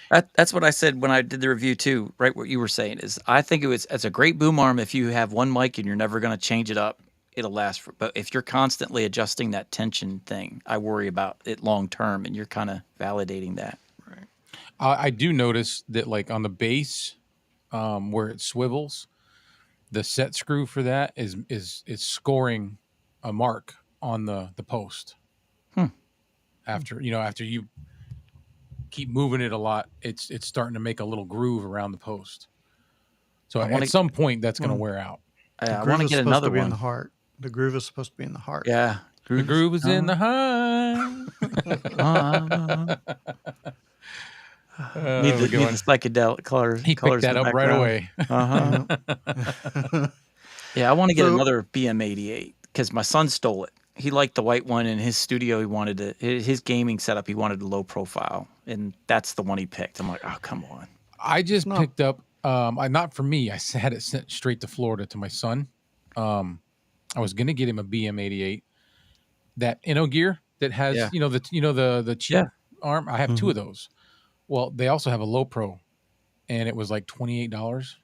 That's what I said when I did the review too. Right, what you were saying is, I think it's a great boom arm if you have one mic and you're never going to change it up. It'll last but if you're constantly adjusting that tension thing, I worry about it long term, and you're kind of validating that. Right. I do notice that, like on the base, where it swivels, the set screw for that is scoring a mark on the post. After you keep moving it a lot, it's starting to make a little groove around the post. So at some point, that's going to wear out. I want to get another one. In the heart. The groove is supposed to be in the heart. Yeah, The groove is in the heart. Need the psychedelic colors. He picked that up right away. Yeah, I want to get another BM88 because my son stole it. He liked the white one in his studio. He wanted his gaming setup. He wanted a low profile, and that's the one he picked. I'm like, oh, come on. I just picked up. Not for me. I had it sent straight to Florida to my son. I was gonna get him a BM88, that gear that has the cheap arm. I have two of those. Well, they also have a low pro, and it was like $28.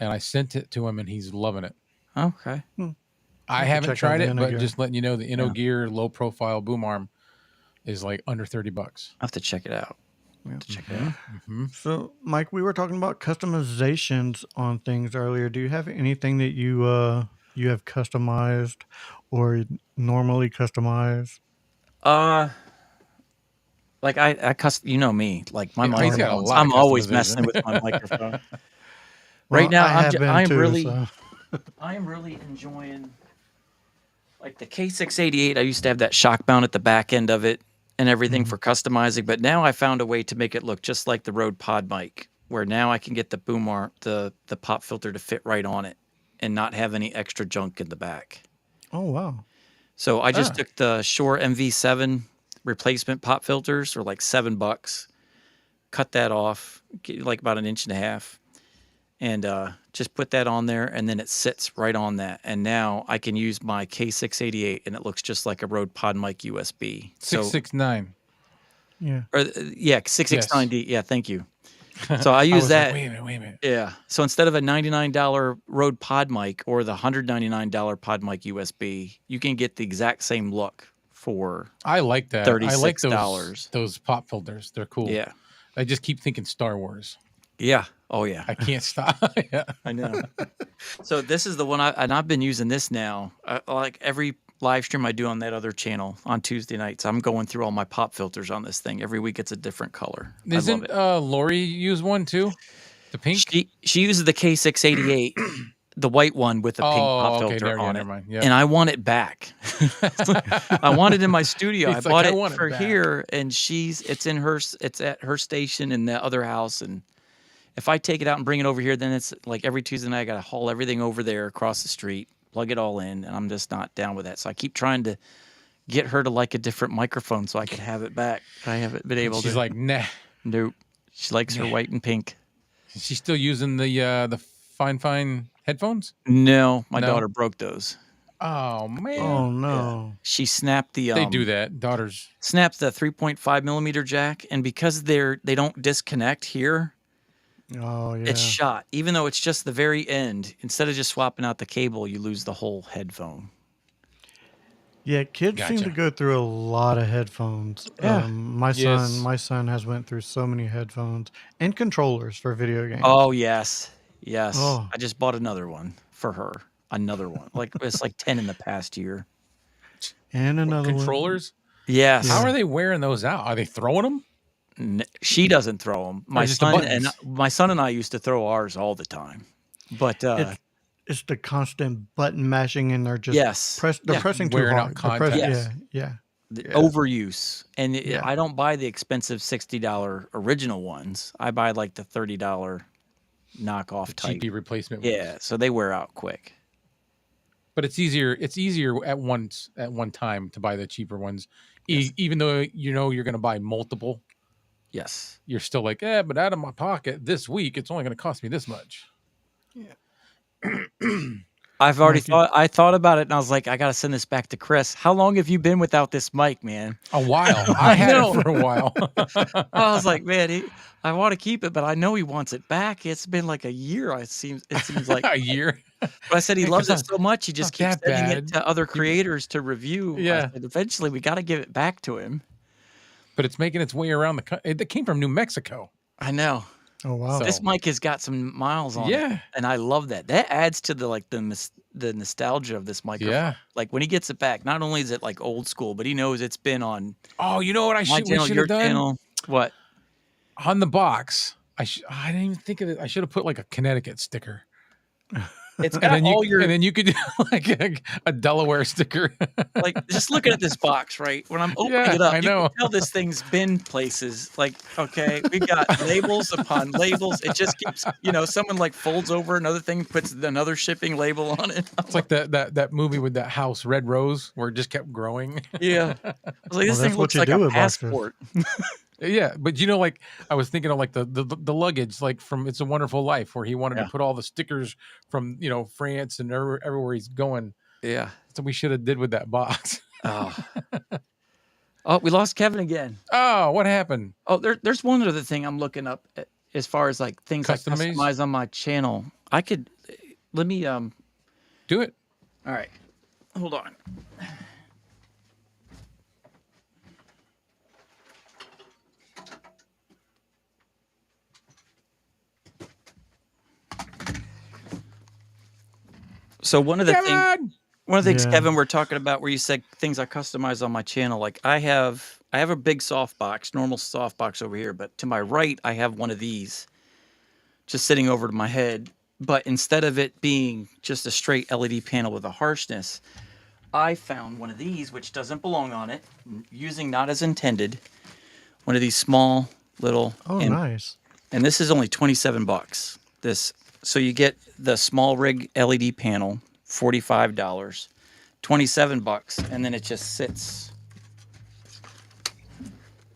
And I sent it to him, and he's loving it. Okay. I haven't tried it, but just letting you know, the gear low profile boom arm is like under $30. I'll have to check it out. So, Mike, we were talking about customizations on things earlier. Do you have anything that you have customized or normally customize? Like I you know me, like my he's got a microphones. lot of I'm always customization. messing with my microphone. Well, Right now, I I'm really enjoying like the K688. I used to have that shock mount at the back end of it and everything for customizing, but now I found a way to make it look just like the Rode Pod mic, where now I can get the boom arm, the pop filter to fit right on it and not have any extra junk in the back. Oh, wow. So I just took the Shure MV7 replacement pop filters for like $7, cut that off, like about 1.5 inches, and just put that on there, and then it sits right on that. And now I can use my K688, and it looks just like a Rode Pod mic USB. 669. Yeah. 669D. Yeah, thank you. So I use that. Like, wait a minute. Yeah. So instead of a $99 Rode Pod mic or the $199 Pod mic USB, you can get the exact same look for I like that. $36. I like those pop filters. They're cool. Yeah. I just keep thinking Star Wars. Yeah. Oh, yeah. I can't stop. Yeah. I know. So this is the one I've been using this now. Like every live stream I do on that other channel on Tuesday nights. I'm going through all my pop filters on this thing. Every week it's a different color. I love Isn't it. Lori use one too? The pink? She uses the K688, the white one with the pink pop okay. filter on it. Never mind. Yeah. And I want it back. I want it in my studio. I He's like, bought "I it want it for back." here, and it's at her station in the other house. And if I take it out and bring it over here, then it's like every Tuesday night I got to haul everything over there across the street, plug it all in, and I'm just not down with that. So I keep trying to get her to like a different microphone so I can have it back. I haven't been able to. She's like, nah. Nope. She likes her white and pink. She's still using the fine headphones? No, my No? daughter broke those. Oh man. Oh no. She snapped the They do that. Daughters. snapped the 3.5 millimeter jack, and because they don't disconnect here, Oh yeah. it's shot. Even though it's just the very end, instead of just swapping out the cable, you lose the whole headphone. Yeah, kids seem to Gotcha. go through a lot of headphones. Yeah. My Yes. son has went through so many headphones and controllers for video games. Oh yes, yes. Oh. I just bought another one for her. Another one. Like it's like 10 in the past year. And another Controllers? Yes. How are they wearing those out? Are they throwing them? She doesn't throw them. Or just the My son and I used to throw ours all the time. But It's the constant button mashing, and they're just yes, they're pressing too Wearing hard. out They're pressing- contacts. yeah. the Yeah. overuse. And Yeah. I don't buy the expensive $60 original ones. I buy like the $30 knockoff type. Cheapy replacement. Yeah, so they wear out quick. But it's easier. It's easier at one time to buy the cheaper ones, even though you know you're going to buy multiple. Yes. You're still like, but out of my pocket this week, it's only going to cost me this much. I've already thought about it, and I was like, I got to send this back to Chris. How long have you been without this mic, man? A while. I had it for a while. I was like, man, I want to keep it, but I know he wants it back. It's been like a year. It seems like A year. But I said he loves it it's so much, he just not keeps that sending it bad. to other creators to review. Yeah. I said, eventually, we got to give it back to him. But it's making its way around the country. It came from New Mexico. I know. Oh wow. So- This mic has got some miles on it. Yeah. And I love that. That adds to the nostalgia of this microphone. Yeah. Like when he gets it back, not only is it like old school, but he knows it's been on Oh, you know what my we channel, should your have done? channel. What? On the box. I didn't even think of it. I should have put like a Connecticut sticker. It's And got then all your and then you could do like a Delaware sticker. like just looking at this box, right? When I'm opening Yeah, it up, I you know. can tell this thing's been places. Like, okay, we got labels upon labels. It just keeps, someone like folds over another thing, puts another shipping label on it. It's like that movie with that house, Red Rose, where it just kept growing. Yeah. I was like, this that's thing what looks you like do a with boxes. passport. Yeah, but like I was thinking of like the luggage, like from It's a Wonderful Life, where he wanted to put all the stickers from France and everywhere he's going. Yeah. So we should have did with that box. Oh. We lost Kevin again. Oh, what happened? Oh, there's one other thing I'm looking up as far as like things I Customize? customize on my channel. Let me Do it. all right. Hold on. So one of the things, Yeah. Kevin, we're talking about where you said things I customize on my channel. Like I have a big softbox, normal softbox over here, but to my right I have one of these just sitting over to my head. But instead of it being just a straight LED panel with a harshness, I found one of these which doesn't belong on it, using not as intended. One of these small little Nice. and this is only $27. So you get the small rig LED panel, $45, $27, and then it just sits.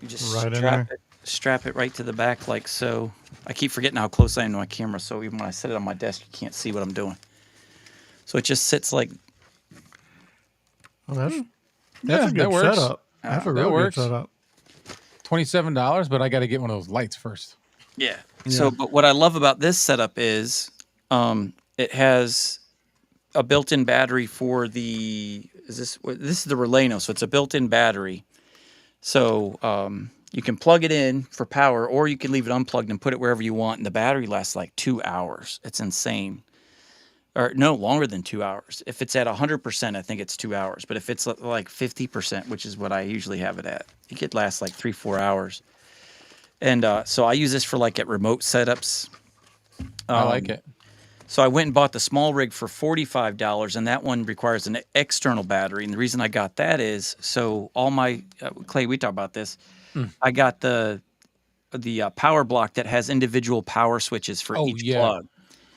You just Right in there. strap it right to the back like so. I keep forgetting how close I am to my camera, so even when I set it on my desk, you can't see what I'm doing. So it just sits like. Oh, that's Yeah, a that good works. setup. That's a that real good works. setup. $27, but I got to get one of those lights first. Yeah. So, but what I love about this setup is, it has a built-in battery for this is the Releno, so it's a built-in battery. So, you can plug it in for power, or you can leave it unplugged and put it wherever you want, and the battery lasts like 2 hours. It's insane. or no, longer than 2 hours. If it's at 100%, I think it's 2 hours. But if it's like 50%, which is what I usually have it at, it could last like 3-4 hours. And so I use this for like at remote setups. I like it. So I went and bought the small rig for $45, and that one requires an external battery. And the reason I got that is so all my Clay, we talked about this. I got the power block that has individual power switches for Oh, each yeah. plug.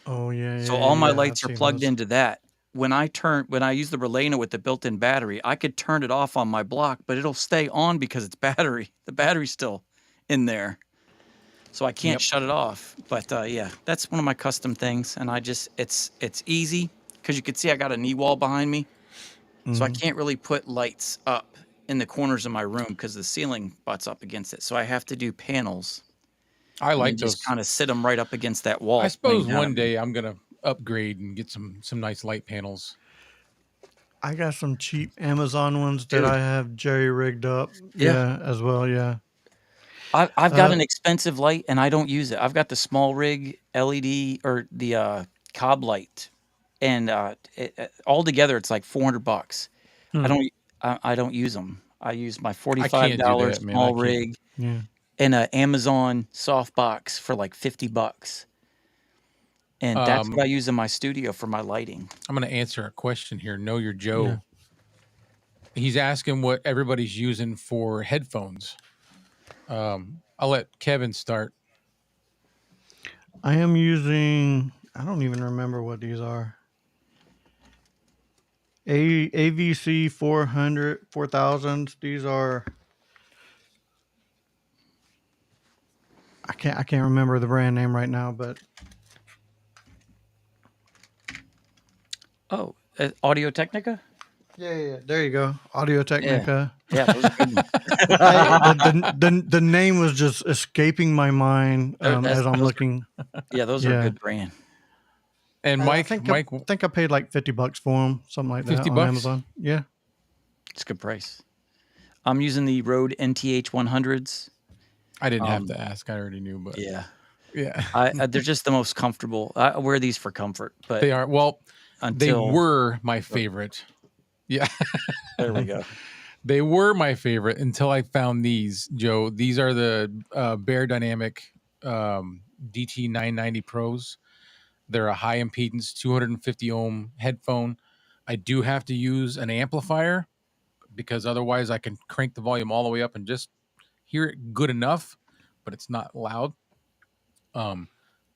Oh yeah. So yeah, all my yeah, lights I've are seen plugged those. into that. When I use the Releno with the built-in battery, I could turn it off on my block, but it'll stay on because it's battery. The battery's still in there. So I can't Yep. shut it off. But yeah, that's one of my custom things, and it's easy because you can see I got a knee wall behind me, so I can't really put lights up in the corners of my room because the ceiling butts up against it. So I have to do panels I and then like just those. kind of sit them right up against that wall. I pointing suppose down at one me. day I'm gonna upgrade and get some nice light panels. I got some cheap Amazon ones that Dude. I have jerry rigged up. Yeah. Yeah, as well. Yeah. I've got an expensive light and I don't use it. I've got the small rig LED or the cob light, and altogether it's like $400. I don't use them. I use my I $45 can't do that, man. I small can't. rig Yeah. and an Amazon softbox for like $50. And that's what I use in my studio for my lighting. I'm gonna answer a question here. Know your Joe. Yeah. He's asking what everybody's using for headphones. I'll let Kevin start. I am using. I don't even remember what these are. AVC 400 4000s. These are. I can't remember the brand name right now, but Oh, Audio Technica? yeah. There you go. Audio Technica. Yeah, those are good ones. The name was just escaping my mind as I'm those are- looking. Yeah, those are a Yeah. good brand. And I Mike, think Mike, I think I paid like $50 for them, something like that 50 on bucks? Amazon. Yeah. It's a good price. I'm using the Rode NTH 100s. I didn't have to ask. I already knew, but Yeah. yeah, They're just the most comfortable. I wear these for comfort, but they are. Well, they until were my favorite. Yeah, there we go. they were my favorite until I found these, Joe. These are the Bear Dynamic DT 990 Pros. They're a high impedance 250 ohm headphone. I do have to use an amplifier because otherwise I can crank the volume all the way up and just hear it good enough, but it's not loud.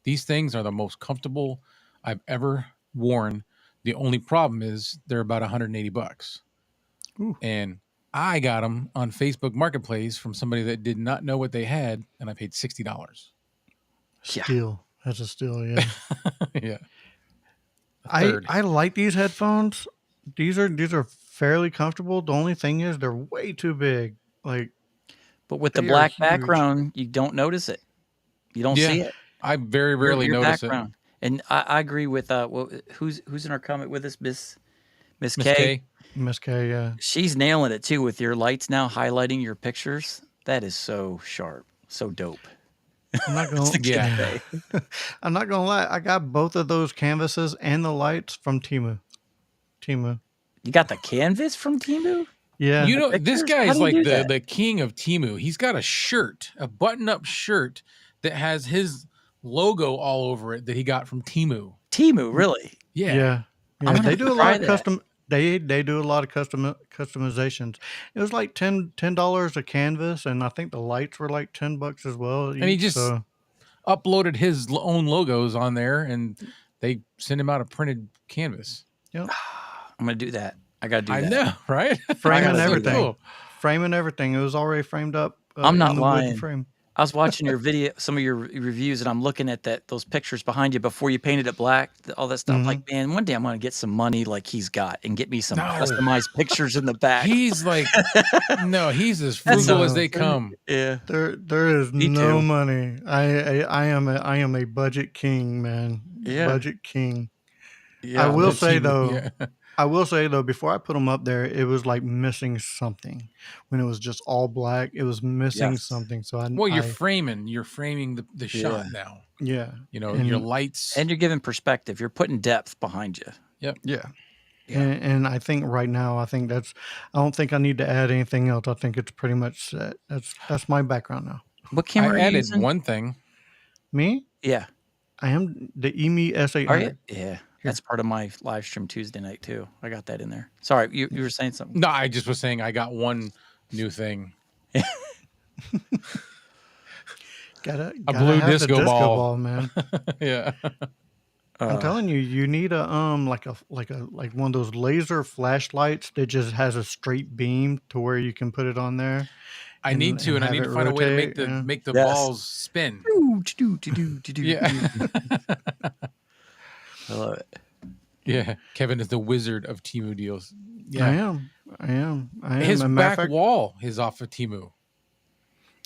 These things are the most comfortable I've ever worn. The only problem is they're about $180. Ooh. And I got them on Facebook Marketplace from somebody that did not know what they had, and I paid $60. Yeah. Steal. That's a steal. Yeah. Yeah. A third. I like these headphones. These are fairly comfortable. The only thing is they're way too big. Like, But with the they are black huge. background, you don't notice it. You don't see Yeah. it. I very rarely Your notice background. And I agree with who's in our comment with us, Miss it. K. Miss K. Miss K. Yeah. She's nailing it too with your lights now highlighting your pictures. That is so sharp, so dope. I'm not gonna. Yeah. I'm not gonna lie. I got both of those canvases and the lights from Temu. You got the canvas from Temu? Yeah. You know, this pictures? How guy's do you like do that? the king of Temu. He's got a shirt, a button-up shirt that has his logo all over it that he got from Temu. Temu, really? Yeah. Yeah. I'm gonna They have do to a lot try of that. custom. They do a lot of customizations. It was like $10 a canvas, and I think the lights were like $10 as well. And he just uploaded his own logos on there, and they send him out a printed canvas. yep. I'm gonna do that. I gotta do I that. know, right? Frame gotta and do everything. that. Frame and everything. It was already framed up. I'm not in the lying. wooden frame. I was watching your video, some of your reviews, and I'm looking at those pictures behind you before you painted it black, all that stuff. Like, man, one day I'm gonna get some money like he's got and get me some No. customized pictures in the back. He's like, no, he's as frugal as they come. Yeah. There is Me no too. money. I am a budget king, man. Yeah. Budget king. Yeah. I will The say Temu, though, yeah. I will say though, before I put them up there, it was like missing something. When it was just all black, it was missing Yes. something. So Well, I you're framing the Yeah. shot now. yeah, Your and lights. And you're giving perspective. You're putting depth behind you. Yep. yeah, Yeah. and I think right now, I think that's. I don't think I need to add anything else. I think it's pretty much set. That's my background now. What I camera are you added using? one thing. Me, Yeah. I am the EMI Are you? S800. Yeah. That's part of my live stream Tuesday night too. I got that in there. Sorry, you were saying something. No, I just was saying I got one new thing. Gotta A gotta blue have the disco disco ball. ball, man. Yeah. I'm telling you, you need a like one of those laser flashlights that just has a straight beam to where you can put it on there I need to, and I have need it to find a way to rotate. Yeah. make the Yes. balls spin. Yeah. Yeah. I love it. Yeah. Kevin is the wizard of Timu deals. I Yeah. am. I am. His As a matter back of fact, wall is off of Timu.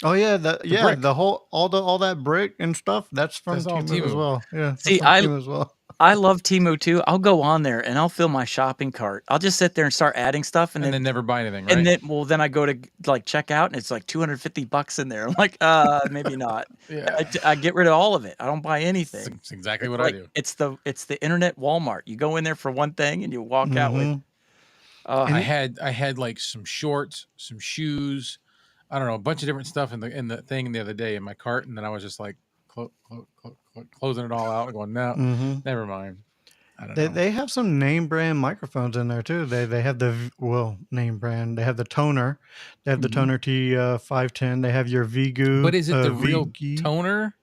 oh yeah, brick. the whole all that brick and stuff that's from That's all Timu as Timu. well. Yeah, that's See, from Timu as well. I love Timo too. I'll go on there and I'll fill my shopping cart. I'll just sit there and start adding stuff, And then never buy anything, right? and then I go to like check out and it's like $250 in there. I'm like, maybe not. Yeah. I get rid of all of it. I don't buy anything. It's exactly what Like, I do. It's the internet Walmart. You go in there for one thing and you walk out with. Mhm. I had like some shorts, some shoes, I don't know, a bunch of different stuff in the thing the other day in my cart, and then I was just like closing it all out and going, no, Mhm. never mind. I don't They know. they have some name brand microphones in there too. They have name brand. They have the toner. They have the Mhm. toner T 510. They have your Vigu. But is it the real Vigi. toner?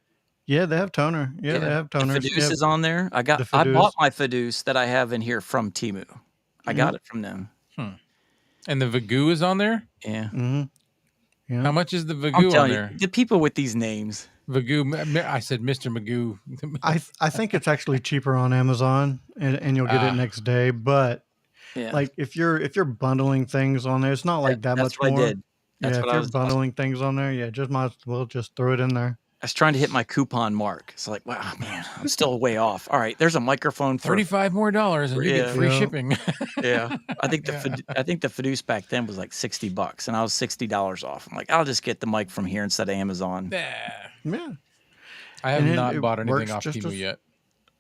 Yeah, they have toner. Yeah, they have The toners. Fiduce Yeah, is on there. I the bought Fiduce. my Fiduce that I have in here from Timu. I got it from them. And the Vagoo is on there? Yeah. Mm-hmm. Yeah. How much is the I'm Vagoo on telling you, there? the people with these names. Vagoo, I said Mr. Magoo. I think it's actually cheaper on Amazon, and you'll get it next day. But Yeah. like if you're bundling things on there, it's not like that That's much what more. I did. That's Yeah, what if I you're was. bundling things on there, yeah, just might as well just throw it in there. I was trying to hit my coupon mark. It's like, wow, man, I'm still way off. All right, there's a microphone for $35 more and you get free Yeah. shipping. Yeah, I think the Fiduce back then was like $60, and I was $60 off. I'm like, I'll just get the mic from here instead of Amazon. Yeah. I have And not it bought anything works off just Temu as- yet.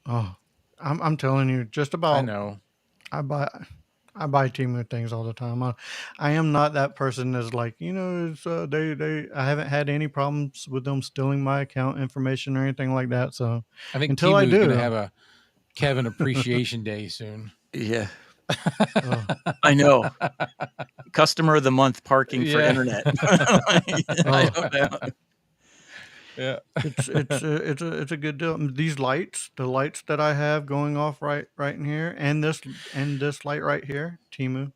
Oh, I'm telling you, just about. I know. I buy Temu things all the time. I am not that person that's like, it's, I haven't had any problems with them stealing my account information or anything like that. So I think until I Temu is do, going to have a Kevin Appreciation Day soon. Yeah, oh, I know. Customer of the month parking for Yeah. internet. I don't know. Yeah. it's a good deal. These lights, the lights that I have going off right in here, and this light right here, Temu.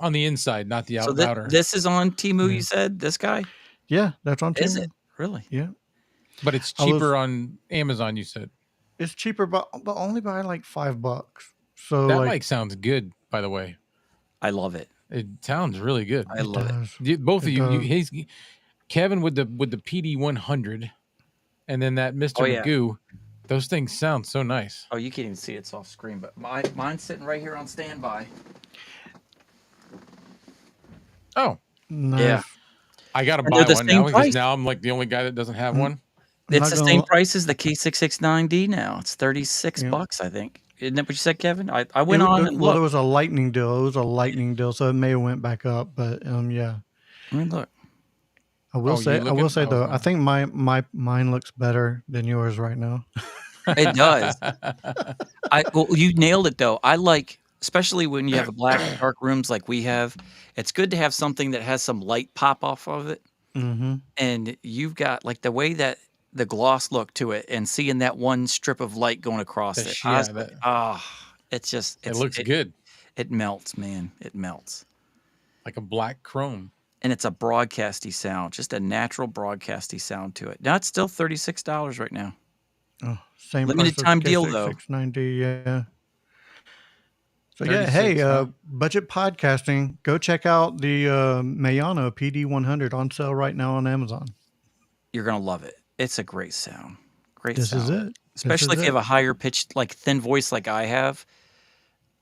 On the inside, not the So outer. this is on Timu. Yeah. You said this guy? Yeah, that's on Is Temu. it really? Yeah, But it's I was- cheaper on Amazon, you said. it's cheaper, but only by like $5. So That like, mic sounds good, by the way. I love it. It sounds really good. I love it. does. Both of It you, does. Kevin with the PD 100, and then that Mr. Oh, yeah. Magoo. Those things sound so nice. Oh, you can't even see it's off screen, but mine's sitting right here on standby. Nice. Oh, Yeah. I gotta And buy they're the one same now because price. now I'm like the only guy that doesn't have one. I'm It's not the gonna same li- price as the K669D now. It's $36, I think. Isn't that what you said, Kevin? I went It- on there- and well, there looked. was a lightning deal. It was a lightning deal, so it may have went back up. But yeah, I mean, look. I will Oh, say. you I will looking? say I was though, gonna- I think mine looks better than yours right now. It does. Well, you nailed it though. I like, especially when you have a black and dark rooms like we have. It's good to have something that has some light pop off of it, Mm-hmm. and you've got like the way that the gloss look to it, and seeing that one strip of light going across The it. sh- I was yeah, like, that- it's just It looks good, It melts, man. It melts. like a black chrome. And it's a broadcasty sound, just a natural broadcasty sound to it. Now it's still $36 right now. Oh, same Limited price as time deal, though. K669D, yeah. So yeah, 36, hey, huh? budget podcasting. Go check out the Mayano PD100 on sale right now on Amazon. You're gonna love it. It's a great sound. Great This sound. is it. This Especially is if you have it. a higher pitched, like thin voice like I have.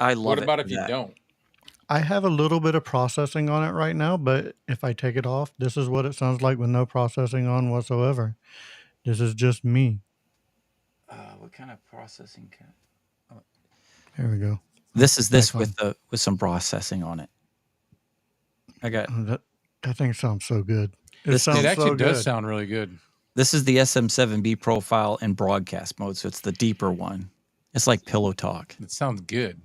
I love What it about for if you that. don't? I have a little bit of processing on it right now, but if I take it off, this is what it sounds like with no processing on whatsoever. This is just me. What kind of processing? Here we go. This is Back with on. with some processing on it. I got That thing sounds so good. It This It sounds actually so does good. sound really good. this is the SM7B profile in broadcast mode, so it's the deeper one. It's like pillow talk. It sounds good.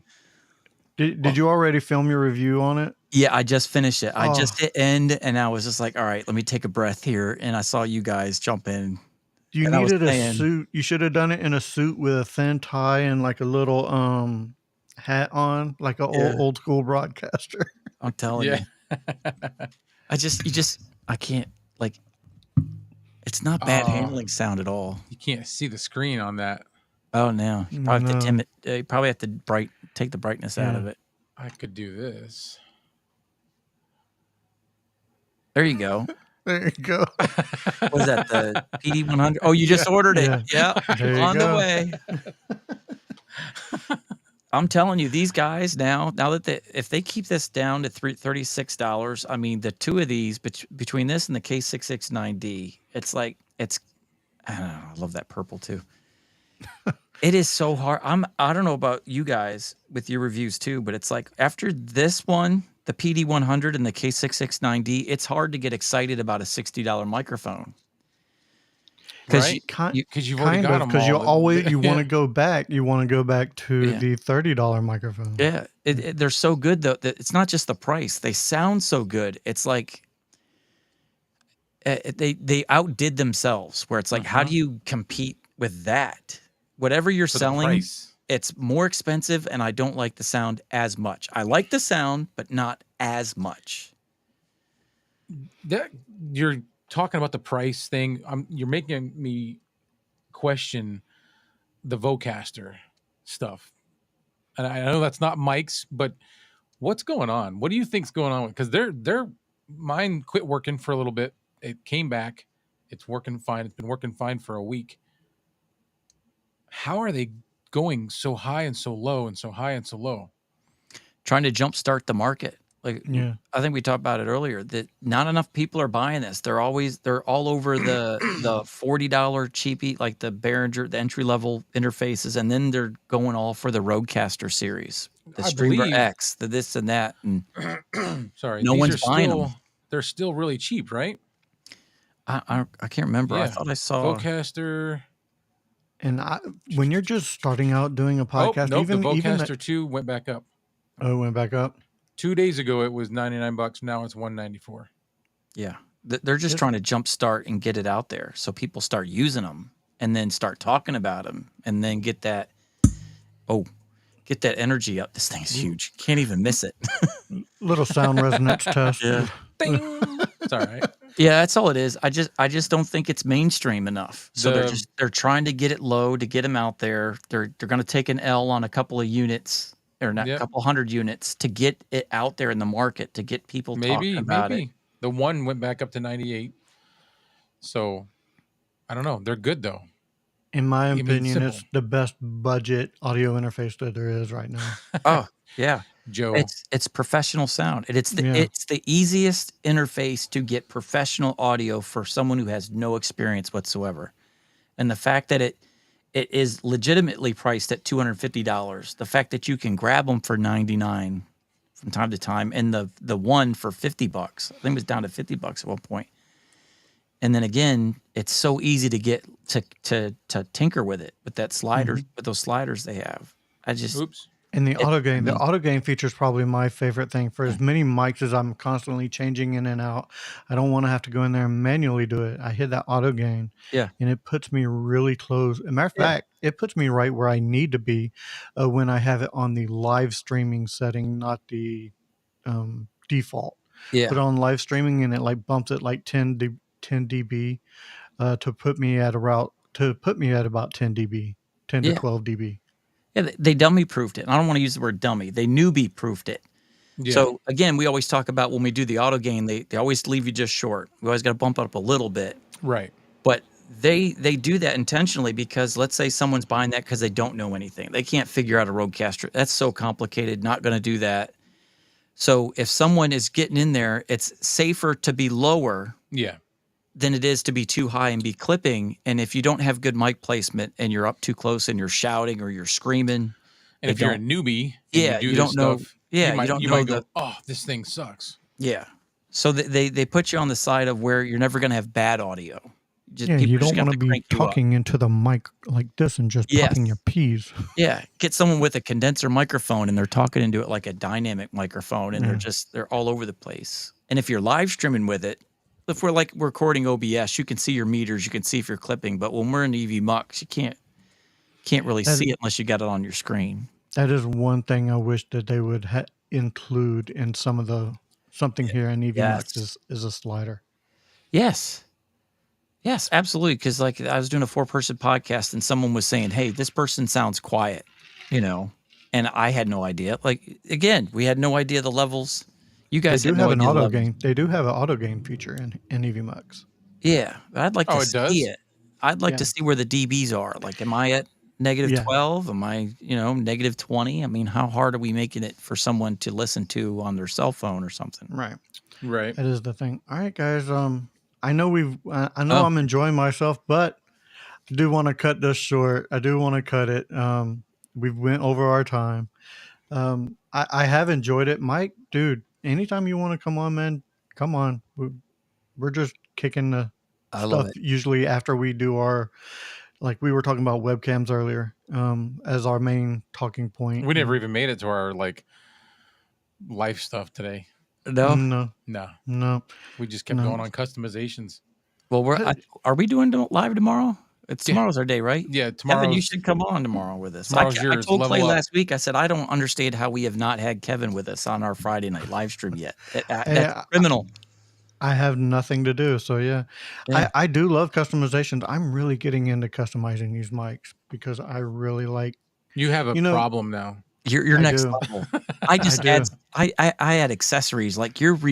Did you already film your review on it? Yeah, I just finished it. I just Oh, hit end, and I was just like, all right, let me take a breath here. And I saw you guys jump in, you and I was needed a saying, suit. You should have done it in a suit with a thin tie and like a little hat on, like an yeah, old school broadcaster. I'm telling Yeah. you, I can't like. It's not bad Oh, handling sound at all. you can't see the screen on that. Oh no, you probably have to No. dim it. You probably have to take the brightness out Yeah. of it. I could do this. There you go. There you go. Was that the PD100? Oh, you just ordered it. Yeah. Yeah, There you on the go. way. I'm telling you, these guys now that if they keep this down to $36, I mean, the two of these between this and the K669D, it's like I don't know. I love that purple too. It is so hard. I don't know about you guys with your reviews too, but it's like after this one, the PD100 and the K669D, it's hard to get excited about a $60 microphone. Right? Kind, Because you've already kind got of, them because you all. always you want to go back. You want to go back to Yeah. the $30 microphone. Yeah, they're so good though. That it's not just the price; they sound so good. It's like they outdid themselves. Where it's like, how do you compete with that? Whatever you're For the selling, price. it's more expensive, and I don't like the sound as much. I like the sound, but not as much. That you're talking about the price thing. You're making me question the Vocaster stuff. And I know that's not Mike's, but what's going on? What do you think's going on? Because they're mine quit working for a little bit. It came back. It's working fine. It's been working fine for a week. How are they going so high and so low and so high and so low? Trying to jumpstart the market. Like Yeah. I think we talked about it earlier that not enough people are buying this. They're all over the $40 cheapie, like the Behringer, the entry level interfaces, and then they're going all for the Rodecaster series, the I Streamer believe- X, the this and that, and Sorry, no these one's are buying still, them. They're still really cheap, right? I can't remember. I Yeah. thought I saw. Vocaster. And when you're just starting out doing a podcast, the even Vocaster 2 went back up. it went back up. 2 days ago it was $99. Now it's $194. Yeah, they're just trying to jumpstart and get it out there, so people start using them, and then start talking about them, and then get that energy up. This thing's huge. Can't even miss it. Little sound resonance test. Yeah. Ding! It's all right. Yeah, that's all it is. I just don't think it's mainstream enough. So they're trying to get it low to get them out there. They're going to take an L on a couple of units or not a couple hundred units to get it out there in the market, to get people talking about it. The one went back up to 98. So I don't know. They're good though. In my mean, opinion, simple. it's the best budget audio interface that there is right now. Oh, yeah. Joe. It's professional sound. And it's the easiest interface to get professional audio for someone who has no experience whatsoever. And the fact that it is legitimately priced at $250, the fact that you can grab them for $99 from time to time, and the one for $50, I think it was down to $50 at one point. And then again, it's so easy to get to tinker with it with that slider, with those sliders they have. Oops. And the auto gain feature is probably my favorite thing. For as many mics as I'm constantly changing in and out, I don't want to have to go in there and manually do it. I hit that auto gain, and it puts me really close. As a matter of fact, it puts me right where I need to be when I have it on the live streaming setting, not the default. Yeah. But on live streaming, and it like bumps it like 10 dB to put me at about 10 dB, 10 to 12 dB. Yeah, they dummy proofed it. And I don't want to use the word dummy. They newbie proofed it. Yeah. So again, we always talk about when we do the auto gain, they always leave you just short. We always got to bump it up a little bit. Right. But they do that intentionally because let's say someone's buying that because they don't know anything. They can't figure out a Rodecaster. That's so complicated. Not going to do that. So if someone is getting in there, it's safer to be lower Yeah. than it is to be too high and be clipping. And if you don't have good mic placement and you're up too close and you're shouting or you're screaming, And if you're a newbie and you do you this don't know. stuff, Yeah, you might go, oh, this thing sucks. Yeah. So they put you on the side of where you're never going to have bad audio. Just Yeah, people you are just don't gonna want have to be crank you up. talking into the mic like this and just popping your peas. Yeah, get someone with a condenser microphone and they're talking into it like a dynamic microphone and they're all over the place. And if you're live streaming with it, if we're like recording OBS, you can see your meters, you can see if you're clipping, but when we're in EV Mux, you can't really see it unless you got it on your screen. That is one thing I wish that they would include in some of the something here in EV Mux is a slider. Yes. Yes, absolutely. Because like I was doing a 4-person podcast and someone was saying, "Hey, this person sounds quiet," and I had no idea. Like again, we had no idea the levels. You guys They do had have no an idea the auto levels. gain. They do have an auto gain feature in EV Mux. Yeah, I'd like to it see does? it. I'd like to see where the dBs are. Like, am I at -12? Am I, -20? I mean, how hard are we making it for someone to listen to on their cell phone or something? Right. Right. That is the thing. All right, guys. I know I'm enjoying myself, but I do want to cut this short. I do want to cut it. We've went over our time. I have enjoyed it, Mike. Dude, anytime you want to come on, man, come on. We're just kicking the I love stuff it. usually after we do our, like we were talking about webcams earlier, as our main talking point. We never even made it to our like life stuff today. No. No. We just kept going on customizations. Well, are we doing live tomorrow? Tomorrow's our day, right? Yeah, Kevin, you tomorrow's should come on tomorrow with us. tomorrow's I yours. told Clay Level up. last week. I said I don't understand how we have not had Kevin with us on our Friday night live stream yet. That's criminal. I have nothing to do, so yeah. I do love customizations. I'm really getting into customizing these mics because I really like. You have a problem now. You're next do. level. I just I add accessories like your car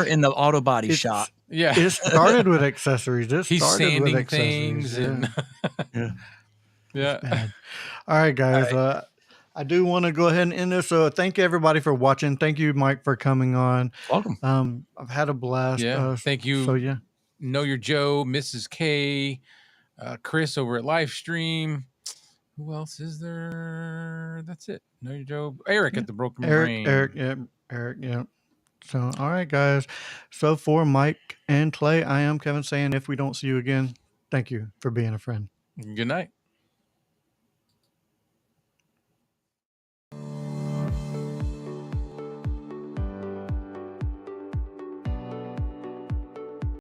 in the auto body shop. Yeah, it started with accessories. He's sanding things and yeah. All right, guys. All right. I do want to go ahead and end this. So thank you everybody for watching. Thank you, Mike, for coming on. Welcome. I've had a blast. Yeah. Thank you. So yeah. Know Your Joe, Mrs. K, Chris over at Livestream. Who else is there? That's it. Know Your Joe. Eric at the Broken Brain. Eric, yeah. So, all right, guys. So for Mike and Clay, I am Kevin saying if we don't see you again, thank you for being a friend. Good night.